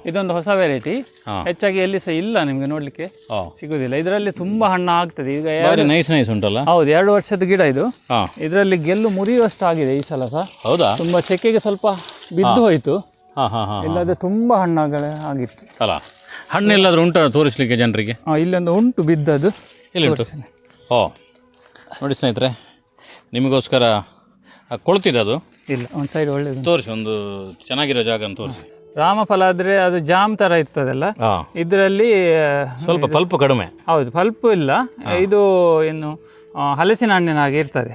ಇದೊಂದು ಹೊಸ ವೆರೈಟಿ, ಹೆಚ್ಚಾಗಿ ಎಲ್ಲಿ ಸಹ ಇಲ್ಲ, ನಿಮ್ಗೆ ನೋಡ್ಲಿಕ್ಕೆ ಸಿಗುದಿಲ್ಲ. ಇದರಲ್ಲಿ ತುಂಬಾ ಹಣ್ಣು ಆಗ್ತದೆ. ಈಗ ನೈಸ್ ಉಂಟಲ್ಲ? ಹೌದು, 2 ವರ್ಷದ ಗಿಡ ಇದು. ಇದರಲ್ಲಿ ಗೆಲ್ಲು ಮುರಿಯುವಷ್ಟು ಆಗಿದೆ ಈ ಸಲ ಸಹ. ಹೌದಾ? ತುಂಬಾ ಸೆಕೆಗೆ ಸ್ವಲ್ಪ ಬಿದ್ದು ಹೋಯ್ತು, ಇಲ್ಲದೆ ತುಂಬಾ ಹಣ್ಣುಗಳೇ ಆಗಿತ್ತು ಅಲ್ಲ. ಹಣ್ಣೆಲ್ಲಾದ್ರೂ ಉಂಟು ತೋರಿಸ್ಲಿಕ್ಕೆ ಜನರಿಗೆ? ಇಲ್ಲೊಂದು ಉಂಟು ಬಿದ್ದದ್ದು. ಇಲ್ಲಿ ಉಂಟು. ನೋಡಿ ಸ್ನೇಹಿತರೆ, ನಿಮಗೋಸ್ಕರ ಕೊಳ್ತಿದೆ ಅದು. ಇಲ್ಲ, ಒಂದು ಸೈಡ್ ಒಳ್ಳೇದು ತೋರಿಸಿ, ಒಂದು ಚೆನ್ನಾಗಿರೋ ಜಾಗ ತೋರಿಸಿ. ರಾಮಫಲ ಆದ್ರೆ ಅದು ಜಾಮ್ ತರ ಇರ್ತದಲ್ಲ, ಇದರಲ್ಲಿ ಸ್ವಲ್ಪ ಪಲ್ಪ್ ಕಡಿಮೆ. ಹೌದು, ಪಲ್ಪ್ ಇಲ್ಲ. ಇದು ಏನು ಹಲಸಿನ ಹಣ್ಣಿನ ಹಾಗೆ ಇರ್ತದೆ.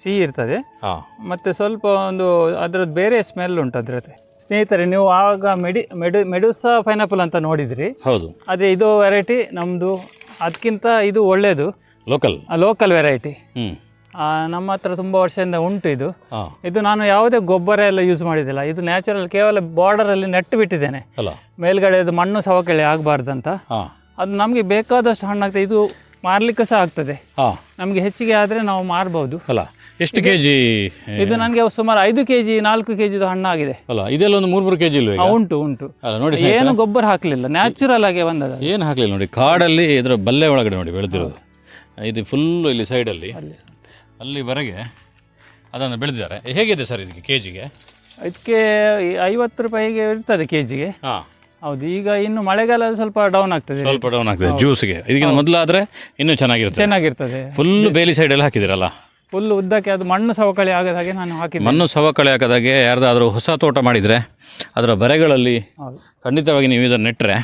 ಸಿಹಿ ಇರ್ತದೆ. ಮತ್ತೆ ಸ್ವಲ್ಪ ಒಂದು ಅದರದ್ದು ಬೇರೆ ಸ್ಮೆಲ್ ಉಂಟು ಅದ್ರದ್ದು. ಸ್ನೇಹಿತರೆ, ನೀವು ಆಗ ಮೆಡುಸಾ ಪೈನಾಪಲ್ ಅಂತ ನೋಡಿದ್ರಿ. ಹೌದು. ಅದೇ ಇದು ವೆರೈಟಿ ನಮ್ಮದು. ಅದಕ್ಕಿಂತ ಇದು ಒಳ್ಳೆಯದು, ಲೋಕಲ್ ವೆರೈಟಿ. ನಮ್ಮ ಹತ್ರ ತುಂಬ ವರ್ಷದಿಂದ ಉಂಟು ಇದು. ಇದು ನಾನು ಯಾವುದೇ ಗೊಬ್ಬರ ಎಲ್ಲ ಯೂಸ್ ಮಾಡಿದ್ದಿಲ್ಲ. ಇದು ನ್ಯಾಚುರಲ್, ಕೇವಲ ಬಾರ್ಡರಲ್ಲಿ ನೆಟ್ಟು ಬಿಟ್ಟಿದ್ದೇನೆ. ಮೇಲ್ಗಡೆ ಅದು ಮಣ್ಣು ಸವಕಳಿ ಆಗಬಾರ್ದಂತ. ಅದು ನಮಗೆ ಬೇಕಾದಷ್ಟು ಹಣ್ಣಾಗ್ತದೆ. ಇದು ಮಾರ್ಲಿಕ್ಕೆ ಸಹ ಆಗ್ತದೆ. ನಮಗೆ ಹೆಚ್ಚಿಗೆ ಆದರೆ ನಾವು ಮಾರ್ಬೋದು. ಎಷ್ಟು ಕೆಜಿ ಇದು? ನನಗೆ ಸುಮಾರು 5 kg 4 kg ಹಣ್ಣಾಗಿದೆ. ಇದೆಲ್ಲ ಒಂದು 3-3 kg ಇಲ್ವ? ಉಂಟು. ನೋಡಿ, ಏನು ಗೊಬ್ಬರ ಹಾಕಲಿಲ್ಲ, ನ್ಯಾಚುರಲ್ ಆಗಿ ಬಂದದ. ಏನು ಹಾಕಲಿಲ್ಲ ನೋಡಿ. ಕಾಡಲ್ಲಿ ಇದರ ಬಲ್ಲೆ ಒಳಗಡೆ ನೋಡಿ ಬೆಳೆದಿರೋದು. ಇದು ಫುಲ್ಲು ಇಲ್ಲಿ ಸೈಡಲ್ಲಿ ಅಲ್ಲಿವರೆಗೆ ಅದನ್ನು ಬೆಳೆದಿದ್ದಾರೆ. ಹೇಗಿದೆ ಸರ್ ಇದಕ್ಕೆ ಕೆಜಿಗೆ? ಇದಕ್ಕೆ 50 ರೂಪಾಯಿಗೆ ಇರ್ತದೆ ಕೆಜಿಗೆ. ಹೌದು. ಈಗ ಇನ್ನು ಮಳೆಗಾಲ ಸ್ವಲ್ಪ ಡೌನ್ ಆಗ್ತದೆ. ಜ್ಯೂಸ್ಗೆ ಇದಕ್ಕಿಂತ ಮೊದಲಾದ್ರೆ ಇನ್ನೂ ಚೆನ್ನಾಗಿರ್ತದೆ. ಫುಲ್ ಬೇಲಿ ಸೈಡೆಲ್ಲ ಹಾಕಿದಿರಲ್ಲ? ಫುಲ್ ಉದ್ದಕ್ಕೆ. ಅದು ಮಣ್ಣು ಸವಕಳಿ ಆಗದ ಹಾಗೆ ನಾನು ಹಾಕಿದ್ದೆ. ಮಣ್ಣು ಸವಕಳಿ ಆಗದಾಗೆ ಯಾರ್ದಾದ್ರೂ ಹೊಸ ತೋಟ ಮಾಡಿದರೆ ಅದರ ಬರೆಗಳಲ್ಲಿ ಖಂಡಿತವಾಗಿ ನೀವು ಇದನ್ನು ನೆಟ್ಟರೆ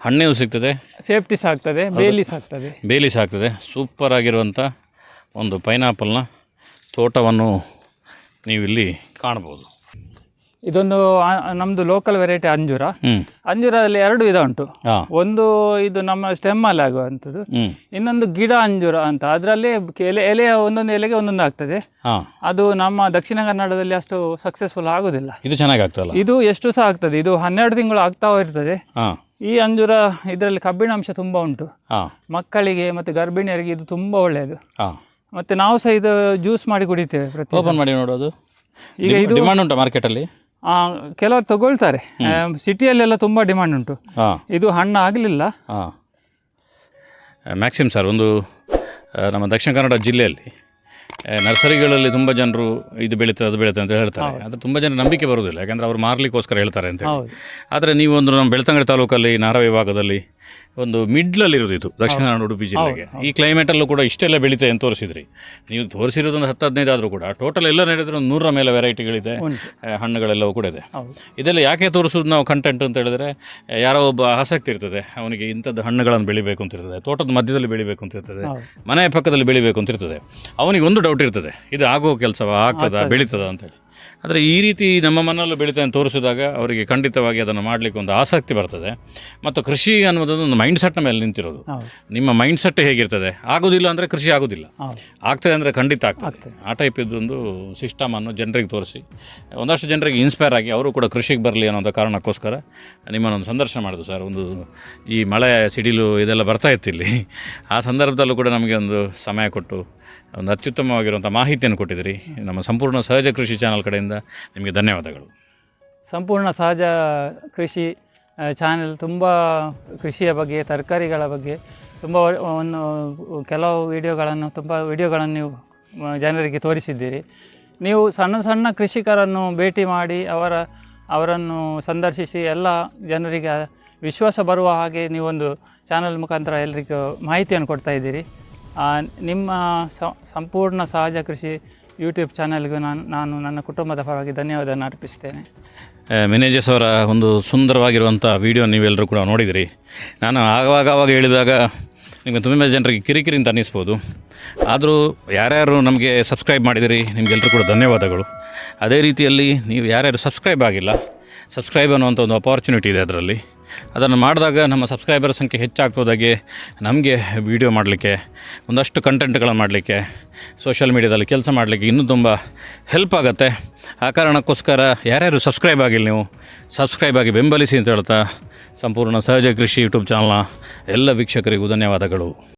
ಹಣ್ಣು ಸಿಗ್ತದೆ, ಸೇಫ್ಟಿ ಸಾಕ್ತದೆ, ಬೇಲಿ ಸಾಕ್ತದೆ. ಸೂಪರ್ ಆಗಿರುವಂಥ ಒಂದು ಪೈನಾಪಲ್ನ ತೋಟವನ್ನು ನೀವಿಲ್ಲಿ ಕಾಣ್ಬೋದು. ಇದೊಂದು ನಮ್ಮದು ಲೋಕಲ್ ವೆರೈಟಿ ಅಂಜೂರದಲ್ಲಿ 2 ವಿಧ ಉಂಟು. ಒಂದು ಇದು ನಮ್ಮ ಸ್ಟೆಮ್ಮಲ್ಲಿ ಆಗುವಂಥದ್ದು, ಇನ್ನೊಂದು ಗಿಡ ಅಂಜೂರ ಅಂತ. ಅದರಲ್ಲಿ ಎಲೆಯ ಒಂದೊಂದು ಎಲೆಗೆ ಒಂದೊಂದು ಆಗ್ತದೆ. ಅದು ನಮ್ಮ ದಕ್ಷಿಣ ಕನ್ನಡದಲ್ಲಿ ಅಷ್ಟು ಸಕ್ಸಸ್ಫುಲ್ ಆಗುದಿಲ್ಲ. ಇದು ಚೆನ್ನಾಗಿ ಆಗ್ತಲ್ಲ? ಇದು ಎಷ್ಟು ಸಹ ಆಗ್ತದೆ. ಇದು 12 ತಿಂಗಳು ಆಗ್ತಾ ಇರ್ತದೆ. ಈ ಅಂಜೂರ ಇದರಲ್ಲಿ ಕಬ್ಬಿಣಾಂಶ ತುಂಬ ಉಂಟು. ಮಕ್ಕಳಿಗೆ ಮತ್ತು ಗರ್ಭಿಣಿಯರಿಗೆ ಇದು ತುಂಬ ಒಳ್ಳೆಯದು. ಮತ್ತು ನಾವು ಸಹ ಇದು ಜ್ಯೂಸ್ ಮಾಡಿ ಕುಡಿತೇವೆ. ಓಪನ್ ಮಾಡಿ ನೋಡೋದು. ಈಗ ಇದು ಡಿಮಾಂಡ್ ಉಂಟು ಮಾರ್ಕೆಟಲ್ಲಿ? ಕೆಲವರು ತಗೊಳ್ತಾರೆ. ಸಿಟಿಯಲ್ಲೆಲ್ಲ ತುಂಬ ಡಿಮಾಂಡ್ ಉಂಟು. ಇದು ಹಣ್ಣು ಆಗಲಿಲ್ಲ. ಮ್ಯಾಕ್ಸಿಮ್ ಸರ್, ಒಂದು ನಮ್ಮ ದಕ್ಷಿಣ ಕನ್ನಡ ಜಿಲ್ಲೆಯಲ್ಲಿ ನರ್ಸರಿಗಳಲ್ಲಿ ತುಂಬ ಜನರು ಇದು ಬೆಳೀತದೆ ಅದು ಬೆಳೀತದೆ ಅಂತ ಹೇಳ್ತಾರೆ. ಆದರೆ ತುಂಬ ಜನ ನಂಬಿಕೆ ಬರೋದಿಲ್ಲ, ಯಾಕಂದರೆ ಅವರು ಮಾರಲಿಕ್ಕೋಸ್ಕರ ಹೇಳ್ತಾರೆ ಅಂತ ಹೇಳಿ. ಆದರೆ ನೀವು ಒಂದು ನಮ್ಮ ಬೆಳ್ತಂಗಡಿ ತಾಲೂಕಲ್ಲಿ ನಾರಾವಿ ಭಾಗದಲ್ಲಿ ಒಂದು ಮಿಡ್ಲಲ್ಲಿರೋದು ಇದು ದಕ್ಷಿಣ ಕನ್ನಡ ಉಡುಪಿ ಜಿಲ್ಲೆಗೆ. ಈ ಕ್ಲೈಮೇಟಲ್ಲೂ ಕೂಡ ಇಷ್ಟೆಲ್ಲ ಬೆಳೀತದೆ ಅಂತ ತೋರಿಸಿದ್ರಿ. ನೀವು ತೋರಿಸಿರೋದೊಂದು 10-15 ಆದರೂ ಕೂಡ ಟೋಟಲ್ ಎಲ್ಲ ನಡೆದ್ರೆ ಒಂದು 100ರ ಮೇಲೆ ವೆರೈಟಿಗಳಿದೆ, ಹಣ್ಣುಗಳೆಲ್ಲವೂ ಕೂಡ ಇದೆ. ಇದೆಲ್ಲ ಯಾಕೆ ತೋರಿಸೋದು ನಾವು ಕಂಟೆಂಟ್ ಅಂತ ಹೇಳಿದ್ರೆ, ಯಾರೋ ಒಬ್ಬ ಆಸಕ್ತಿ ಇರ್ತದೆ, ಅವನಿಗೆ ಇಂಥದ್ದು ಹಣ್ಣುಗಳನ್ನು ಬೆಳಿಬೇಕು ಅಂತ ಇರ್ತದೆ, ತೋಟದ ಮಧ್ಯದಲ್ಲಿ ಬೆಳಿಬೇಕು ಅಂತ ಇರ್ತದೆ, ಮನೆಯ ಪಕ್ಕದಲ್ಲಿ ಬೆಳಿಬೇಕು ಅಂತ ಇರ್ತದೆ. ಅವನಿಗೆ ಒಂದು ಡೌಟ್ ಇರ್ತದೆ, ಇದು ಆಗೋ ಕೆಲಸವ, ಆಗ್ತದ, ಬೆಳೀತದ ಅಂತೇಳಿ. ಆದರೆ ಈ ರೀತಿ ನಮ್ಮ ಮನೆಯಲ್ಲೂ ಬೆಳೀತಾನೆ ತೋರಿಸಿದಾಗ ಅವರಿಗೆ ಖಂಡಿತವಾಗಿ ಅದನ್ನು ಮಾಡಲಿಕ್ಕೆ ಒಂದು ಆಸಕ್ತಿ ಬರ್ತದೆ. ಮತ್ತು ಕೃಷಿ ಅನ್ನೋದೊಂದು ಒಂದು ಮೈಂಡ್ ಸೆಟ್ನ ಮೇಲೆ ನಿಂತಿರೋದು. ನಿಮ್ಮ ಮೈಂಡ್ ಸೆಟ್ ಹೇಗಿರ್ತದೆ, ಆಗೋದಿಲ್ಲ ಅಂದರೆ ಕೃಷಿ ಆಗೋದಿಲ್ಲ, ಆಗ್ತದೆ ಅಂದರೆ ಖಂಡಿತ ಆಗ್ತದೆ. ಆ ಟೈಪ್ ಇದ್ದೊಂದು ಸಿಸ್ಟಮನ್ನು ಜನರಿಗೆ ತೋರಿಸಿ ಒಂದಷ್ಟು ಜನರಿಗೆ ಇನ್ಸ್ಪೈರ್ ಆಗಿ ಅವರು ಕೂಡ ಕೃಷಿಗೆ ಬರಲಿ ಅನ್ನೋಂಥ ಕಾರಣಕ್ಕೋಸ್ಕರ ನಿಮ್ಮನ್ನೊಂದು ಸಂದರ್ಶನ ಮಾಡೋದು ಸರ್. ಒಂದು ಈ ಮಳೆ ಸಿಡಿಲು ಇದೆಲ್ಲ ಬರ್ತಾ ಇತ್ತು ಇಲ್ಲಿ, ಆ ಸಂದರ್ಭದಲ್ಲೂ ಕೂಡ ನಮಗೆ ಒಂದು ಸಮಯ ಕೊಟ್ಟು ಒಂದು ಅತ್ಯುತ್ತಮವಾಗಿರುವಂಥ ಮಾಹಿತಿಯನ್ನು ಕೊಟ್ಟಿದ್ದೀರಿ. ನಮ್ಮ ಸಂಪೂರ್ಣ ಸಹಜ ಕೃಷಿ ಚಾನಲ್ ಕಡೆಯಿಂದ ನಿಮಗೆ ಧನ್ಯವಾದಗಳು. ಸಂಪೂರ್ಣ ಸಹಜ ಕೃಷಿ ಚಾನೆಲ್ ತುಂಬ ಕೃಷಿಯ ಬಗ್ಗೆ, ತರಕಾರಿಗಳ ಬಗ್ಗೆ ತುಂಬ ಒಂದು ಕೆಲವು ವಿಡಿಯೋಗಳನ್ನು ನೀವು ಜನರಿಗೆ ತೋರಿಸಿದ್ದೀರಿ. ನೀವು ಸಣ್ಣ ಸಣ್ಣ ಕೃಷಿಕರನ್ನು ಭೇಟಿ ಮಾಡಿ ಅವರನ್ನು ಸಂದರ್ಶಿಸಿ ಎಲ್ಲ ಜನರಿಗೆ ವಿಶ್ವಾಸ ಬರುವ ಹಾಗೆ ನೀವೊಂದು ಚಾನಲ್ ಮುಖಾಂತರ ಎಲ್ಲರಿಗೂ ಮಾಹಿತಿಯನ್ನು ಕೊಡ್ತಾ ಇದ್ದೀರಿ. ನಿಮ್ಮ ಸಂಪೂರ್ಣ ಸಹಜ ಕೃಷಿ ಯೂಟ್ಯೂಬ್ ಚಾನಲ್ಗೂ ನಾನು ನನ್ನ ಕುಟುಂಬದ ಪರವಾಗಿ ಧನ್ಯವಾದವನ್ನು ಅರ್ಪಿಸ್ತೇನೆ. ಮಿನೇಜಸ್ ಅವರ ಒಂದು ಸುಂದರವಾಗಿರುವಂಥ ವಿಡಿಯೋ ನೀವೆಲ್ಲರೂ ಕೂಡ ನೋಡಿದಿರಿ. ನಾನು ಆವಾಗ ಹೇಳಿದಾಗ ನಿಮಗೆ ತುಂಬ ಜನರಿಗೆ ಕಿರಿಕಿರಿ ಅಂತ ಅನ್ನಿಸ್ಬೋದು. ಆದರೂ ಯಾರ್ಯಾರು ನಮಗೆ ಸಬ್ಸ್ಕ್ರೈಬ್ ಮಾಡಿದಿರಿ ನಿಮಗೆಲ್ಲರೂ ಕೂಡ ಧನ್ಯವಾದಗಳು. ಅದೇ ರೀತಿಯಲ್ಲಿ ನೀವು ಯಾರ್ಯಾರು ಸಬ್ಸ್ಕ್ರೈಬ್ ಆಗಿಲ್ಲ, ಸಬ್ಸ್ಕ್ರೈಬ್ ಅನ್ನುವಂಥ ಒಂದು ಅಪಾರ್ಚುನಿಟಿ ಇದೆ ಅದರಲ್ಲಿ. ಅದನ್ನು ಮಾಡಿದಾಗ ನಮ್ಮ ಸಬ್ಸ್ಕ್ರೈಬರ್ ಸಂಖ್ಯೆ ಹೆಚ್ಚಾಗ್ಬೋದಾಗೆ ನಮಗೆ ವೀಡಿಯೋ ಮಾಡಲಿಕ್ಕೆ, ಒಂದಷ್ಟು ಕಂಟೆಂಟ್ಗಳನ್ನು ಮಾಡಲಿಕ್ಕೆ, ಸೋಷಿಯಲ್ ಮೀಡ್ಯಾದಲ್ಲಿ ಕೆಲಸ ಮಾಡಲಿಕ್ಕೆ ಇನ್ನೂ ತುಂಬ ಹೆಲ್ಪ್ ಆಗುತ್ತೆ. ಆ ಕಾರಣಕ್ಕೋಸ್ಕರ ಯಾರ್ಯಾರು ಸಬ್ಸ್ಕ್ರೈಬ್ ಆಗಿಲ್ಲ, ನೀವು ಸಬ್ಸ್ಕ್ರೈಬ್ ಆಗಿ ಬೆಂಬಲಿಸಿ ಅಂತ ಹೇಳ್ತಾ ಸಂಪೂರ್ಣ ಸಹಜ ಕೃಷಿ ಯೂಟ್ಯೂಬ್ ಚಾನಲ್ನ ಎಲ್ಲ ವೀಕ್ಷಕರಿಗೂ ಧನ್ಯವಾದಗಳು.